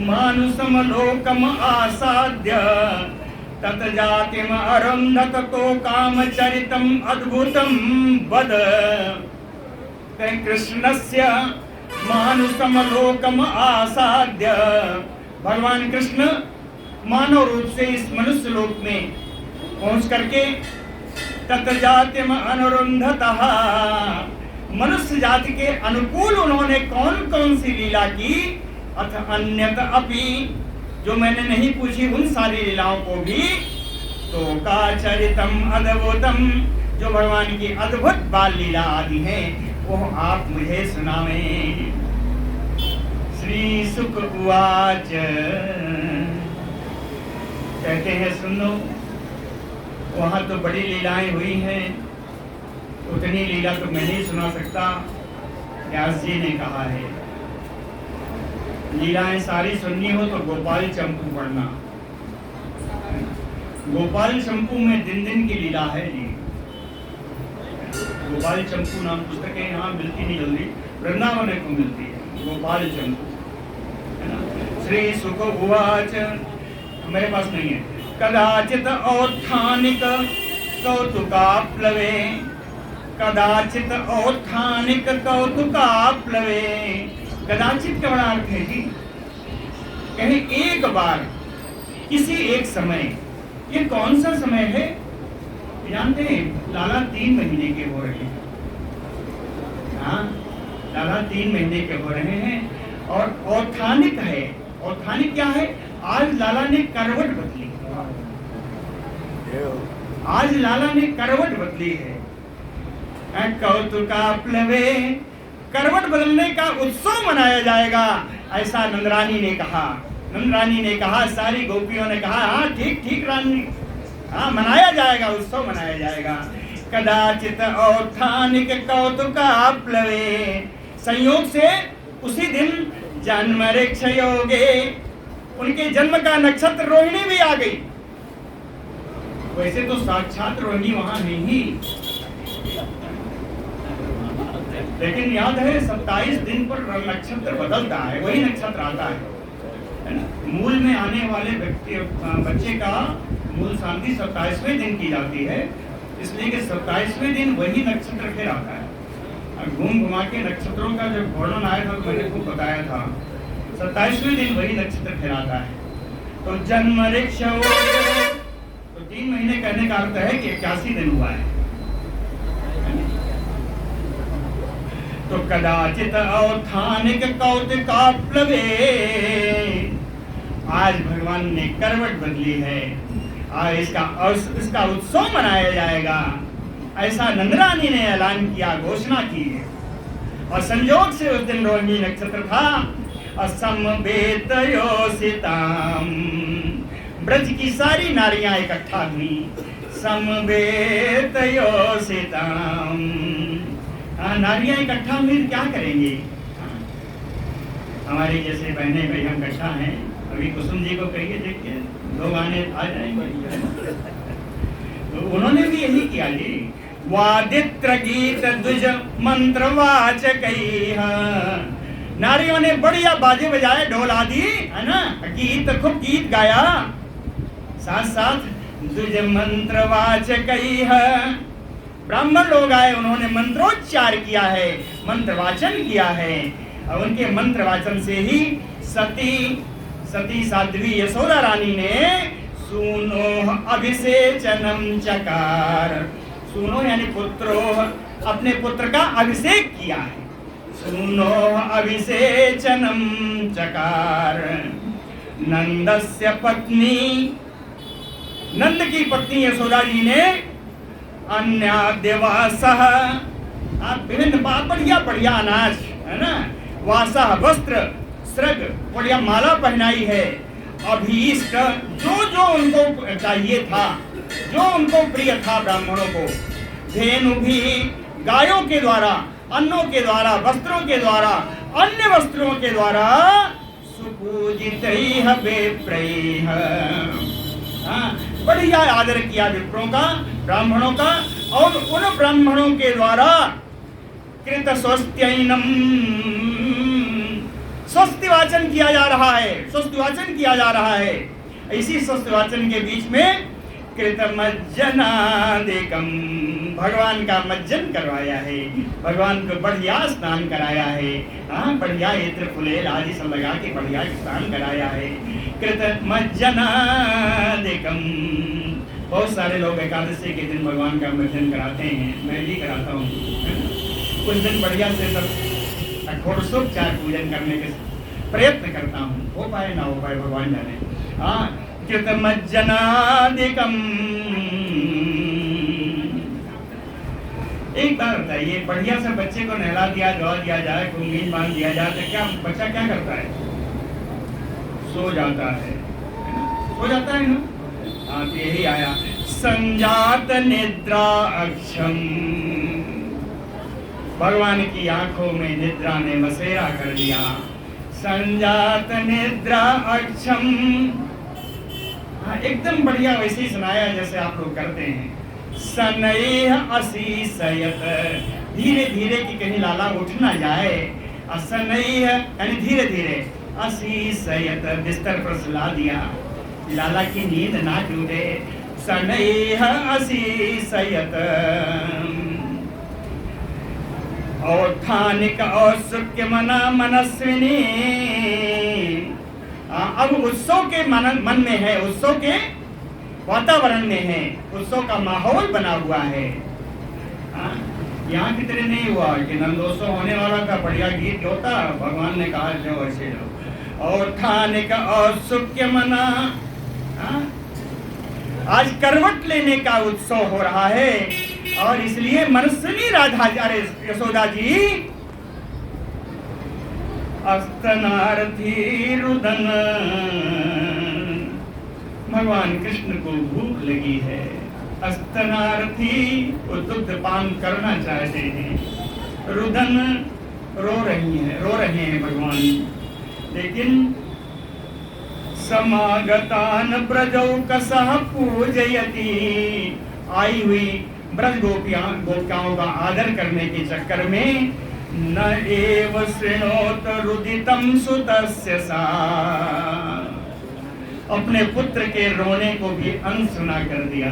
A: मानुषम लोकम आसाद्य तत जातिम अरुन्धत तो कामचरितम अद्भुतम वद कृष्णस्य मानुषम लोकम आसाद्य भगवान कृष्ण मानव रूप से इस मनुष्य लोक में पहुंच करके तत जातिम अनुरुन्धतः मनुष्य जाति के अनुकूल उन्होंने कौन कौन सी लीला की अथ अन्यत अपि जो मैंने नहीं पूछी उन सारी लीलाओं को भी तो का चरितम अद्भुतम जो भगवान की अद्भुत बाल लीला आदि है वो आप मुझे सुनावें श्री सुक उवाच कहते हैं सुन लो वहां तो बड़ी लीलाएं हुई हैं उतनी लीला तो मैं नहीं सुना सकता व्यास जी ने कहा है लीलाएं सारी सुननी हो तो गोपाल चंपू पढ़ना गोपाल चंपू में दिन दिन की लीला है जी गोपाल चंपू नाम पुस्तकें यहाँ मिलती नहीं जल्दी वृंदावन को मिलती है गोपाल चंपू है ना श्री सुख उवाच मेरे पास नहीं है कदाचित औत्थानिक कौतुकाप्लवे कदाचित औत्थानिक कौतुकाप्लवे कदाचित का बड़ा अर्थ है जी कहीं एक बार किसी एक समय ये कौन सा समय है जानते हैं लाला 3 महीने के हो रहे हैं हाँ लाला 3 महीने के हो रहे हैं और औत्थानिक है औत्थानिक क्या है आज लाला ने करवट बदली आज लाला ने करवट बदली है कौतुकाप्लवे करवट बदलने का उत्सव मनाया जाएगा ऐसा नंदरानी ने कहा सारी गोपियों ने कहा हाँ ठीक ठीक रानी हाँ मनाया जाएगा उत्सव मनाया जाएगा कदाचित औत्थानिक कौतुकाप्लवे संयोग से उसी दिन जन्म ऋक्ष योगे उनके जन्म का नक्षत्र रोहिणी भी आ गई वैसे तो साक्षात रोहिणी वहां नहीं लेकिन याद है 27 दिन पर नक्षत्र बदलता है वही नक्षत्र आता है ना मूल में आने वाले बच्चे का मूल शांति 27वें दिन की जाती है इसलिए कि 27वें दिन वही नक्षत्र फिर आता है घूम घुमा के नक्षत्रों का जब वर्णन आया था तो मैंने खूब बताया था 27वें दिन वही नक्षत्र फिर आता है तो जन्म ऋक्ष तो तो 3 महीने कहने का अर्थ है कि 81 दिन हुआ है। तो कदाचित औत्थानिक कौतिकाप्लवे, आज भगवान ने करवट बदली है, आज इसका उत्सव मनाया जाएगा, ऐसा नंदरानी ने ऐलान किया, घोषणा की है। और संयोग से उस दिन रोहिणी नक्षत्र था। असमवेतयोसिताम, ब्रज की सारी नारियां इकट्ठा हुई। समवेतयोसिताम, नारियां इकट्ठा हुई क्या करेंगे? हमारी जैसे बहने भाई हम इकट्ठा हैं, अभी कुसुम जी को कहिए देखिए 2 गाने आ जाएंगे। तो उन्होंने भी यही किया जी। वादित्र गीत द्विज मंत्र वाचकैः, नारियों ने बढ़िया बाजे बजाए, ढोल आदि, है ना, गीत खूब गीत गाया, साथ साथ द्विज मंत्र वाचकैः, ब्राह्मण लोग आए, उन्होंने मंत्रोच्चार किया है, मंत्र वाचन किया है। और उनके मंत्र वाचन से ही सती साध्वी यशोदा रानी ने सूनो अभिषेचनम चकार, सूनो यानी पुत्रो, अपने पुत्र का अभिषेक किया है। सूनो अभिषेचनम चकार, नंदस्य पत्नी, नंद की पत्नी यशोदा जी ने अन्याद्यवासः, विभिन्न बढ़िया बढ़िया अनाज, है ना, वासः वस्त्र, सृग बढ़िया माला पहनाई है। अभीष्ट, जो जो उनको चाहिए था, जो उनको प्रिय था ब्राह्मणों को, धेनु भी, गायों के द्वारा, अन्नों के द्वारा, वस्त्रों के द्वारा, अन्य वस्त्रों के द्वारा, सुपूजितैः विप्रैः, बढ़िया आदर किया विप्रों का, ब्राह्मणों का। और उन ब्राह्मणों के द्वारा कृत स्वस्त्यैनम, स्वस्ति वाचन किया जा रहा है, स्वस्ति वाचन किया जा रहा है। इसी स्वस्ति वाचन के बीच में कृतमज्जनादिकम, भगवान का मज्जन करवाया है, भगवान को बढ़िया स्नान कराया है, बढ़िया इत्र फुलेल आदि सब लगा के बढ़िया स्नान कराया है। कृतमज्जनादिकम, बहुत सारे लोग एकादशी के दिन भगवान का मज्जन कराते हैं, मैं भी कराता हूँ। कुछ दिन बढ़िया से सब षोडशोपचार पूजन करने के प्रयत्न करता हूँ, हो पाए ना हो पाए भगवान जाने। कृतमज्जनादिकम, एक बार बताइए, बढ़िया से बच्चे को नहला दिया, धुला दिया जाए, कुंगीन बांध दिया जाए, तो क्या बच्चा क्या करता है? सो जाता है, सो जाता है ना। यही आया, संजात निद्रा अक्षम, भगवान की आंखों में निद्रा ने बसेरा कर दिया। संजात निद्रा अक्षम, एकदम बढ़िया वैसे ही सुनाया जैसे आप लोग करते हैं। सनैः असीसयत, धीरे धीरे कि कहीं लाला उठ ना जाए। असनैः यानी धीरे धीरे, असीसयत बिस्तर पर सुला दिया, लाला की नींद ना टूटे। सनैः असीसयत, औत्थानिक औत्सुक्य मना मनस्विनी, अब उत्सव के मन में है, उत्सव के वातावरण में है, उत्सव का माहौल बना हुआ है। यहाँ की तरह नहीं हुआ कि नंदोत्सव होने वाला था, बढ़िया गीत होता, भगवान ने कहा जो ऐसे लो। औत्थानिक औत्सुक्य मना, आज करवट लेने का उत्सव हो रहा है। और इसलिए मनस्विनी राधा, अरे यशोदा जी, अस्तनार्थी रुदन, भगवान कृष्ण को भूख लगी है, अस्तनार्थी, वो दुग्ध पान करना चाहते हैं। रुदन, रो रहे हैं भगवान। लेकिन समागतान ब्रजौकसः पूजयति, आई हुई ब्रज गोपिकाओं का आदर करने के चक्कर में न एव शृणोत रुदितम सुतस्य सा, अपने पुत्र के रोने को भी अनसुना कर दिया।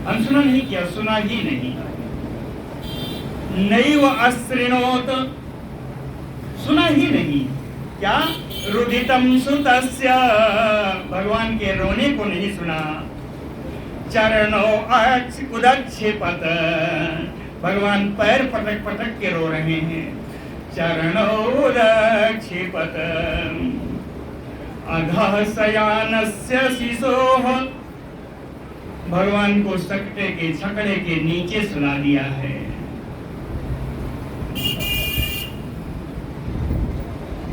A: अनसुना नहीं किया, सुना ही नहीं। नैव अश्रिणोत, सुना ही नहीं। क्या? रुदितम सुतस्य, भगवान के रोने को नहीं सुना। चरणों उदक्षिपत, भगवान पैर पटक पटक के रो रहे हैं। चरणों उदक्षिपत अधः शयानस्य शिशोः, भगवान को सकटे के छकड़े के नीचे सुला दिया है।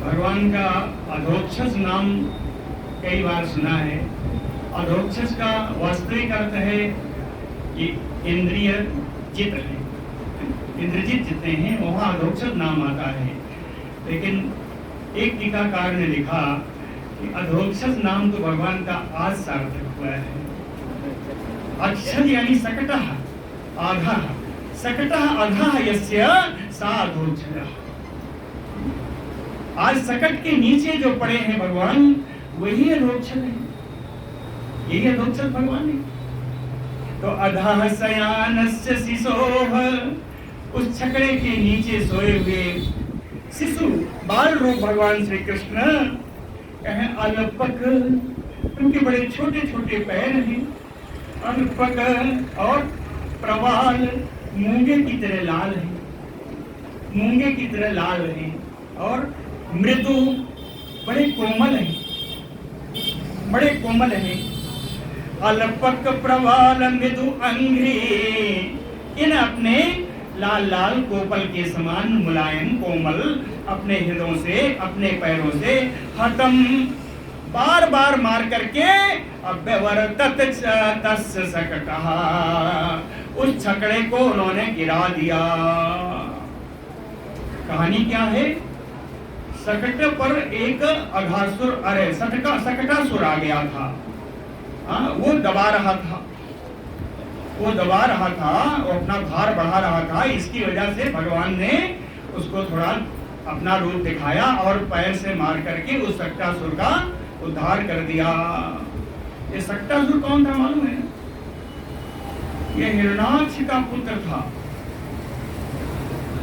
A: भगवान का अधोक्षज नाम कई बार सुना है। अधोक्षज का वास्तविक अर्थ है कि इंद्रिय चित्र है, इंद्रजित जितने हैं वहाँ अधोक्षज नाम आता है। लेकिन एक टीकाकार ने लिखा कि अधोक्षज नाम तो भगवान का आज सार्थक हुआ है। अक्षज यानी सकटः आघः, सकटः अघः यस्य सा अधोक्षजः। आज सकट के नीचे जो पड़े हैं भगवान, वही अधोक्षज है, यही अधोक्षज भगवान है। तो अधः शयानस्य शिशोः, उस छकड़े के नीचे सोए हुए शिशु बाल रूप भगवान श्री कृष्ण कहें अलपक, उनके बड़े छोटे छोटे पैर हैं, अलपक और प्रवाल मूंगे की तरह लाल है, मूंगे की तरह लाल है, और मृदु बड़े कोमल हैं, बड़े कोमल हैं। अलपक प्रवाल मृदु अंघ्रि, इन अपने लाल लाल कोपल के समान मुलायम कोमल अपने हृदयों से, अपने पैरों से हतम बार बार मार करके अव्यवर्तत तस्य सकटः, उस छकड़े को उन्होंने गिरा दिया। कहानी क्या है? सकट पर एक अघासुर, अरे सकटासुर आ गया था। वो दबा रहा था, वो दबा रहा था, वो अपना भार बढ़ा रहा था। इसकी वजह से भगवान ने उसको थोड़ा अपना रूप दिखाया और पैर से मार करके उस सकटासुर का उद्धार कर दिया। ये सकटासुर कौन था मालूम है? ये हिरणाक्ष का पुत्र था,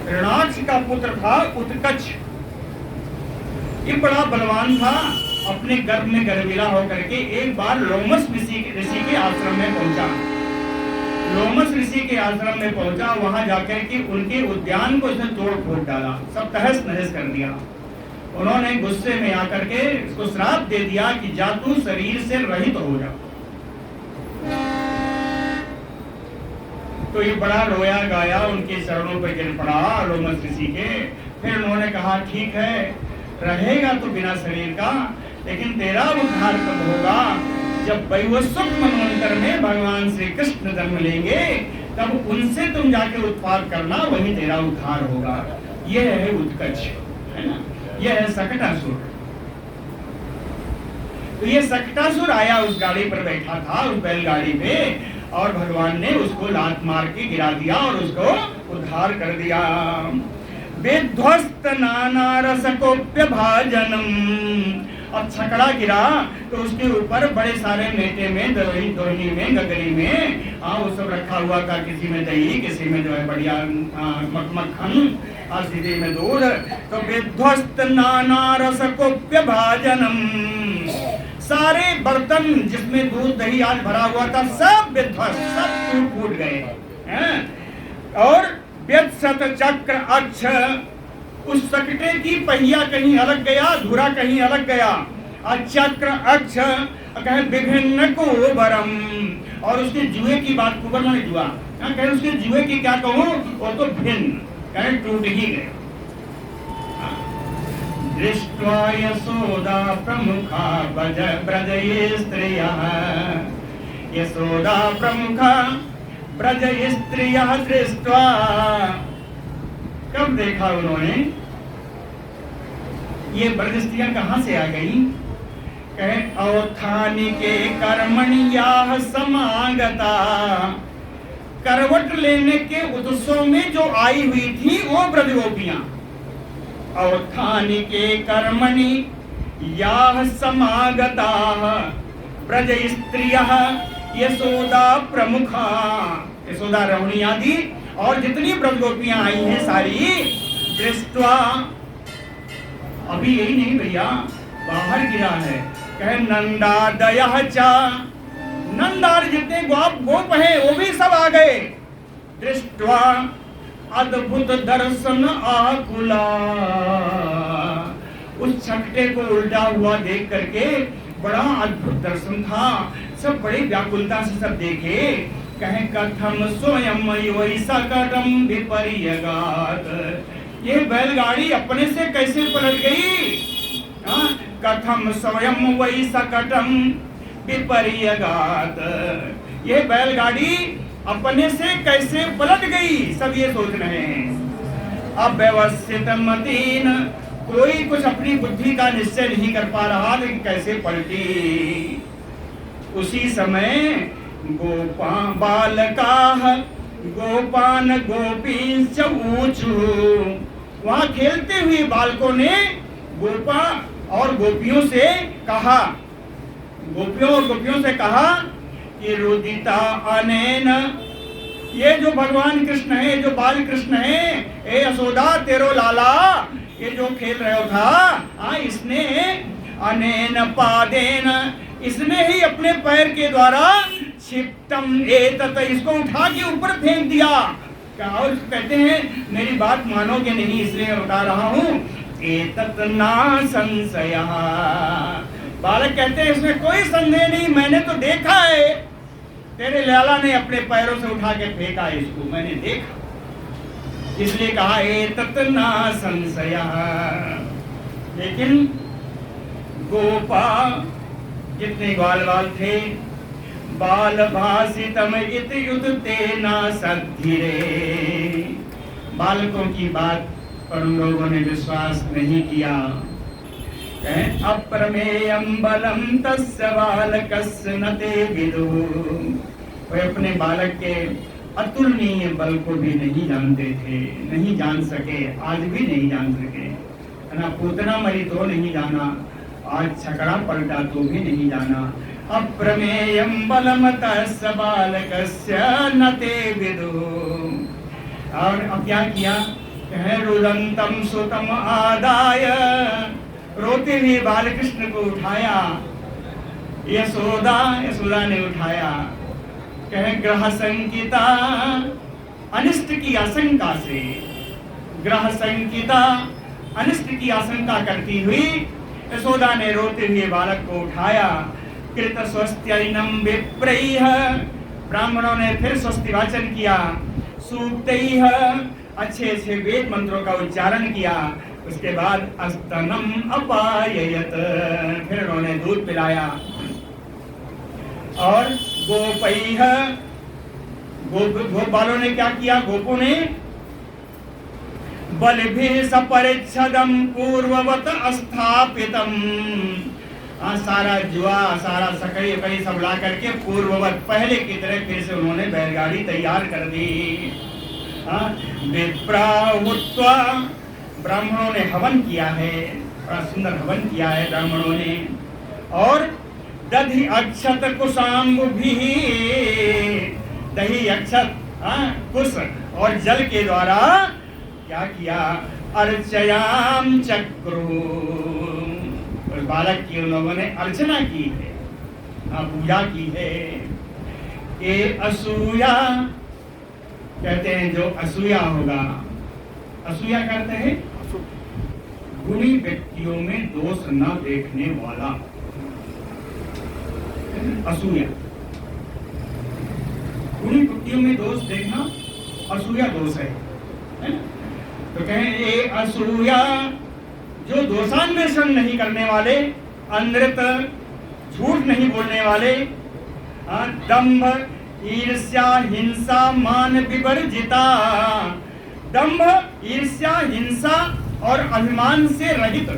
A: हिरणाक्ष का पुत्र था उत्कच। ये बड़ा बलवान था, अपने गर्भ में गर्भिला होकर के एक बार लोमस ऋषि के आश्रम में पहुंचा। लोमस ऋषि के आश्रम में पहुंचा, वहां जाकर के उनके उद्यान को इसने तोड़ फोड़ डाला, सब तहस नहस कर दिया। उन्होंने गुस्से में आकर के इसको श्राप दे दिया कि जा तू शरीर से रहित हो जा। तो ये बड़ा रोया गाया, उनके चरणों पर गिर पड़ा लोमस ऋषि के। फिर उन्होंने कहा ठीक है, रहेगा तो बिना शरीर का, लेकिन तेरा उद्धार कब होगा? जब वैवस्वत मनवंतर में भगवान श्री कृष्ण जन्म लेंगे, तब उनसे तुम जाके उत्पाद करना, वही तेरा उद्धार होगा। यह है उत्कच, है ना, यह है सकटासुर। तो ये सकटासुर आया, उस गाड़ी पर बैठा था, उस बैलगाड़ी पे, और भगवान ने उसको लात मार के गिरा दिया और उसको उद्धार कर दिया। विध्वस्त नाना रसकोप्य भाजनम, अब छकड़ा गिरा तो उसके ऊपर बड़े सारे मेटे में, दोहनी में, गगरी में, वो सब रखा हुआ था। किसी में दही, किसी में जो है बढ़िया मक्खन, और किसी में दूध। तो विध्वस्त नाना रसकोप्य भाजनम, सारे बर्तन जिसमें दूध दही आज भरा हुआ था, सब विध्वस्त, सब टूट गए। और व्यत्सत चक्र अक्ष, उस सकटे की पहिया कहीं अलग गया, धुरा कहीं अलग गया। चक्र अक्ष कहे विभिन्न कुबरम, और उसके जुए की बात, कुबर माने जुआ, कहे उसके जुए की क्या कहूं, वो तो भिन्न, कहे टूट ही गए। दृष्ट्वा यशोदा प्रमुखा ब्रजये स्त्रियः, यशोदा प्रमुखा ब्रज स्त्रियः दृष्ट्वा, कब देखा उन्होंने ये ब्रज स्त्रियां कहां से आ गई? कहे अवथानिके कर्मणियाः समागता, करवट लेने के उत्सव में जो आई हुई थी वो ब्रज गोपियां। अवथानिके कर्मणि याः समागताः ब्रज स्त्रियः यशोदा प्रमुखा, यशोदा रमणी आदि और जितनी ब्रज गोपियां आई हैं सारी, दृष्ट्वा, अभी यही नहीं भैया, बाहर गिरा है, कहे नंदादयः च, नंदार जितने गोप हैं वो भी सब आ गए। दृष्टवा अद्भुत दर्शन आकुला, उस छकटे को उल्टा हुआ देख करके बड़ा अद्भुत दर्शन था। सब बड़ी व्याकुलता से सब देखे, कहें कथम स्वयं वैसा कदम विपर्यगात, ये बैलगाड़ी अपने से कैसे पलट गई? कथम स्वयं वैसा कदम विपर्यगात, ये बैलगाड़ी अपने से कैसे पलट गई? सब ये सोच रहे हैं। अव्यवस्थित मतीन, कोई कुछ अपनी बुद्धि का निश्चय नहीं कर पा रहा लेकिन कैसे पलटी। उसी समय गोपा बालकाः गोपान गोपींश्च ऊचु, वहां खेलते हुए बालकों ने गोपा और गोपियों से कहा, गोपियों और गोपियों से कहा कि रुदिता अनेन, ये जो भगवान कृष्ण है, जो बाल कृष्ण है, ए यशोदा तेरो लाला, ये जो खेल रहे हो था, इसने अनेन पादेन, इसने ही अपने पैर के द्वारा क्षिप्तम एतत, इसको उठा के ऊपर फेंक दिया। क्या और कहते हैं मेरी बात मानोगे नहीं, इसलिए बता रहा हूँ। एतत ना संशयः, बालक कहते हैं इसमें कोई संदेह नहीं, मैंने तो देखा है, तेरे लाला ने अपने पैरों से उठा के फेंका इसको, मैंने देखा, इसलिए कहा एतत ना संशयः। लेकिन गोपा जितने ग्वाल बाल थे, बाल भाषितम इति युद्धते ना सद्धिरे, बालकों की बात पर उन लोगों ने विश्वास नहीं किया। अप्रमेयम बलम तस्य बालकस्य न ते विदुः, वे अपने बालक के अतुलनीय बल को भी नहीं जानते थे, नहीं जान सके, आज भी नहीं जान सके, है ना। पूतना मरी तो नहीं जाना, आज छकड़ा पलटा तो भी नहीं जाना। अप्रमेयम बलम तस्य बालकस्य न ते विदुः। और अब क्या किया? रुदंतम सुतम आदाय, रोते हुए बालकृष्ण को उठाया, यशोदा ने उठाया। कहे ग्रह संकिता, अनिष्ट की आशंका से, ग्रह संकिता अनिष्ट की आशंका करती हुई यशोदा ने रोते हुए बालक को उठाया। कृत स्वस्त्यैनं विप्रैः, ब्राह्मणों ने फिर स्वस्ति वाचन किया। सूक्तैः, अच्छे अच्छे वेद मंत्रों का उच्चारण किया। उसके बाद अस्तनम अपाययत, फिर उन्होंने दूध पिलाया। और गोपैः, गोप बालों ने क्या किया? गोपों ने बलिभिः सपरिच्छदं पूर्ववत स्थापितम, सारा जुआ, सारा सकई उकई सब ला करके पूर्ववत पहले की तरह फिर से उन्होंने बैलगाड़ी तैयार कर दी। विप्राहुत्वा, ब्राह्मणों ने हवन किया है, बड़ा सुंदर हवन किया है ब्राह्मणों ने। और दधि अक्षत कुशाम्बुभिः, दही अक्षत कुश और जल के द्वारा क्या किया? अर्चयाम चक्रु, बालक की उन लोगों ने अर्चना की है, पूजा की है। ये असूया कहते हैं, जो असूया होगा, असूया कहते हैं गुणी व्यक्तियों में दोष न देखने वाला, असूया। गुणी व्यक्तियों में दोष देखना असूया दोष है। तो कहें ये असूया, जो दोषान्वेषण नहीं करने वाले, अनृत, झूठ नहीं बोलने वाले, दंभ ईर्ष्या हिंसा मान विवर्जिता, दंभ ईर्ष्या हिंसा और अभिमान से रहित,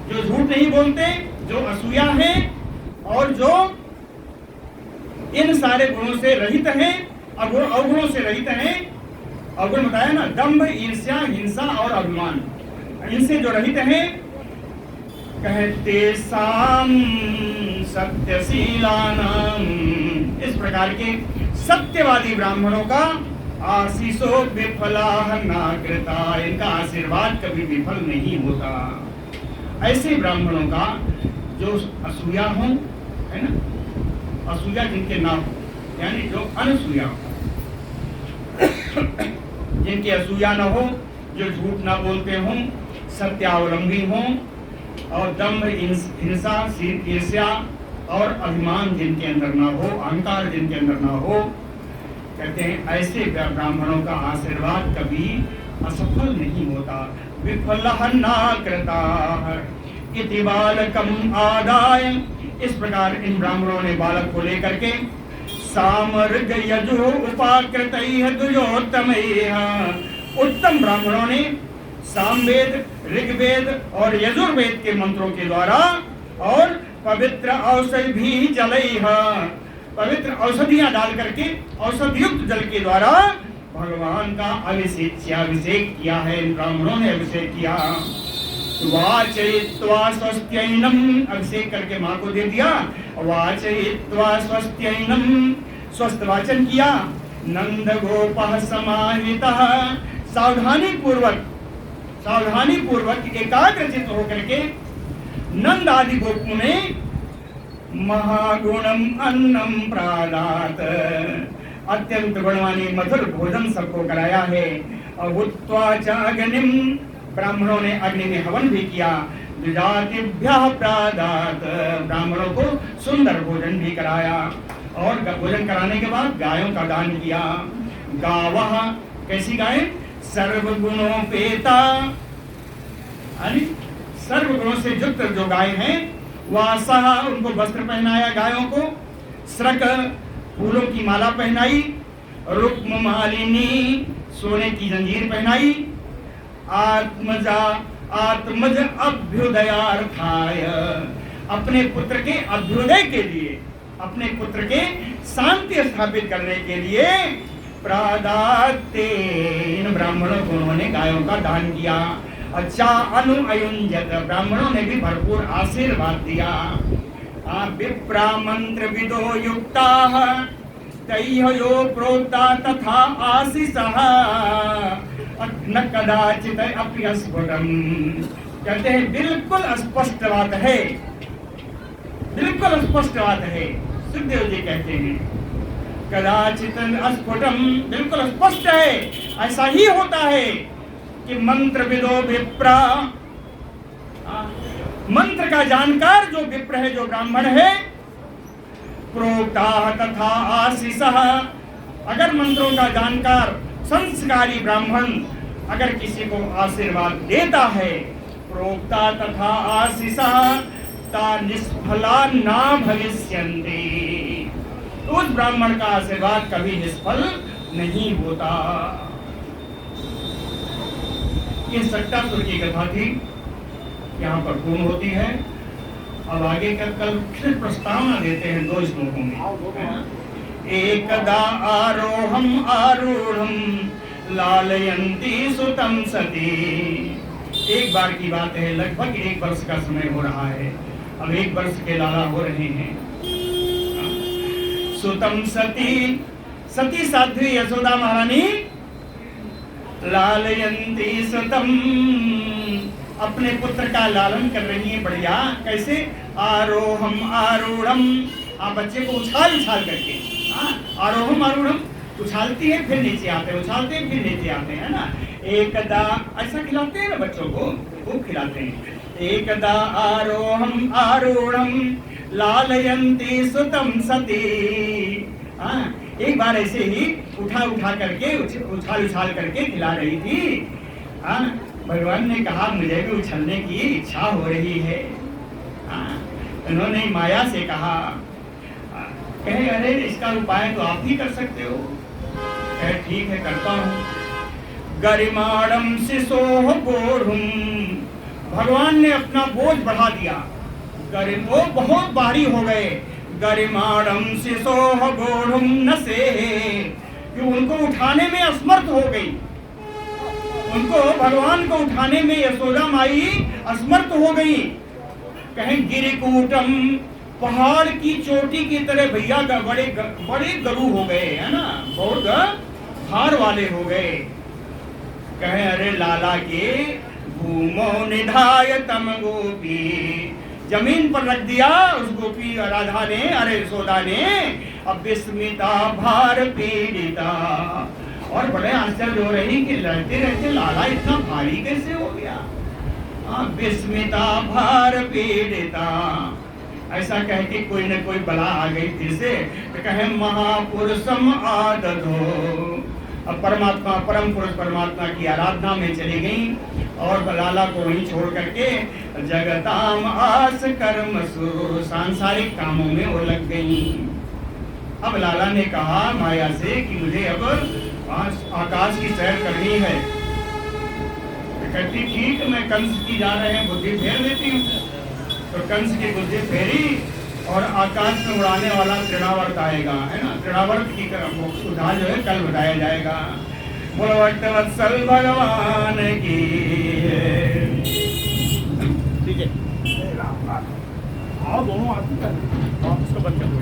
A: जो झूठ नहीं बोलते, जो असूया हैं और जो इन सारे गुणों से रहित हैं, अवगुणों से रहित हैं। अवगुण बताया ना, दंभ ईर्ष्या हिंसा और अभिमान, इनसे जो रहित हैं। कहते साम सत्यशीलानाम, इस प्रकार के सत्यवादी ब्राह्मणों का आशीषो विफलाः न कृता, इनका आशीर्वाद कभी विफल नहीं होता। ऐसे ब्राह्मणों का जो असूया हो, है ना, असूया जिनके ना हो, यानी जो अनसूया हो, जिनके असूया न हो, जो झूठ ना बोलते हों, सत्यावलंबी हों, और दम्भ, हिंसा, ईर्ष्या और अभिमान जिनके अंदर ना हो, अहंकार जिनके अंदर ना हो, कहते हैं ऐसे ब्राह्मणों का आशीर्वाद कभी असफल नहीं होता। विफलः न कृतः इति बालकम् आदाय, इस प्रकार इन ब्राह्मणों ने बालक को लेकर के सामर्ग यजु उपाकृतैः द्विजोत्तमैः, उत्तम ब्राह्मणों ने सामवेद, ऋग्वेद और यजुर्वेद के मंत्रों के द्वारा और पवित्र औषधि जलैः, पवित्र औषधियां डाल करके औषध युक्त जल के द्वारा भगवान का अभिषेक किया है। इन ब्राह्मणों ने अभिषेक किया। वाचयित्वा स्वस्त्यैनम, अभिषेक करके माँ को दे दिया। वाचयित्वा स्वस्त्यैनम, स्वस्थ वाचन किया। नंद गोपः समाहितः, सावधानी पूर्वक एकाग्रचित होकर के नंद आदि गोपों ने महागुणम अन्नम प्रादात, अत्यंत गुणवानी मधुर भोजन सबको कराया है। अभूत्वा च अग्निम, ब्राह्मणों ने अग्नि में हवन भी किया। द्विजातिभ्यः प्रादात, ब्राह्मणों को सुंदर भोजन भी कराया। और भोजन कराने के बाद गायों का दान किया। गावः, कैसी गायें? सर्वगुणोपेता, सर्वगुणों से युक्त जो गाय हैं। वासः, उनको वस्त्र पहनाया गायों को। स्रक, फूलों की माला पहनाई। रुक्म मालिनी, सोने की जंजीर पहनाई। आत्मज अभ्युदयार्थाय, अपने पुत्र के अभ्युदय के लिए, अपने पुत्र के शांति स्थापित करने के लिए प्रादाते, इन ब्राह्मणों को उन्होंने गायों का दान किया। अच्छा अनुअयुंजत, ब्राह्मणों ने भी भरपूर आशीर्वाद दिया। विप्रा मंत्र विदो युक्ता तैह यो प्रोक्ता तथा आशीषः न कदाचित अपि स्फुटम, कहते हैं बिल्कुल स्पष्ट बात है, बिल्कुल स्पष्ट बात है। सुखदेव जी कहते हैं कदाचित अस्फुटम, बिल्कुल स्पष्ट है। ऐसा ही होता है कि मंत्र विदो विप्रा, मंत्र का जानकार जो विप्र है, जो ब्राह्मण है, प्रोक्ता तथा आशीषः, अगर मंत्रों का जानकार संस्कारी ब्राह्मण अगर किसी को आशीर्वाद देता है, प्रोक्ता तथा आशीषः ता निष्फला ना भविष्यन्ति, उस ब्राह्मण का आशीर्वाद कभी निष्फल नहीं होता। ये सट्टासुर की कथा थी, यहाँ पर पूर्ण होती है। अब आगे का कल फिर प्रस्तावना देते हैं 2 श्लोकों में। एकदा आरोहम आरूढ़म लालयन्ती सुतं सती, एक बार की बात है, लगभग 1 वर्ष का समय हो रहा है। अब 1 वर्ष के लाला हो रहे हैं। सुतं सती, सती साध्वी यशोदा महारानी लालयन्ती सुतं, अपने पुत्र का लालन कर रही है। बढ़िया, कैसे? आरोहम आरूढ़म, आप बच्चे को उछाल उछाल करके, आरोहम आरूढ़म, उछालती है फिर नीचे आते हैं, उछालते हैं फिर नीचे आते हैं, ना। एकदा, ऐसा खिलाते हैं ना बच्चों को, खूब खिलाते हैं। एकदा आरोहम आरूढ़म लालयन्ती सुतं सती, एक बार ऐसे ही उठा करके उछाल उछाल करके खिला रही थी। भगवान ने कहा मुझे भी उछलने की इच्छा हो रही है। उन्होंने माया से कहा, कहे अरे इसका उपाय तो आप ही कर सकते हो। कहे ठीक है, करता हूँ। गरिमाणम शिशोः बोढ़ुम, भगवान ने अपना बोझ बढ़ा दिया। वो बहुत भारी हो गए। गरिमाणम शिशोः बोढ़ुम न से, कि उनको उठाने में असमर्थ हो गई। उनको, भगवान को उठाने में यशोदा माई असमर्थ हो गई। कहें गिरिकूटम, पहाड़ की चोटी की तरह भैया बड़े गरु हो गए, है ना, बहुत भार वाले हो गए। कहे अरे लाला के भूमो निधाय तम गोपी जमीन पर रख दिया उस गोपी राधा ने, अरे यशोदा ने। अब विस्मिता भार पीड़िता, और बड़े आश्चर्य हो रही कि रहते रहते लाला इतना भारी कैसे हो गया। विस्मिता भार पीड़िता, ऐसा कह के कोई न कोई बला आ गई थी से, तो कहे महापुरुषम आदधो। अब परमात्मा, परम पुरुष परमात्मा की आराधना में चली गई और लाला को वहीं छोड़ करके जगताम आस कर्म सु, सांसारिक कामों में वो लग गई। अब लाला ने कहा माया से कि मुझे अब आकाश की सैर करनी है। तो कहती ठीक, मैं कंस की जा रहे हैं बुद्धि फेर देती हूँ। तो कंस की बुद्धि फेरी और आकाश में उड़ाने वाला तृणावर्त आएगा, है ना। तृणावर्त की सुधा जो है कल बताया जाएगा। बोलो वत्सल भगवान की। ठीक है, आओ दोनों आदमी, आप उसको बंद कर दो।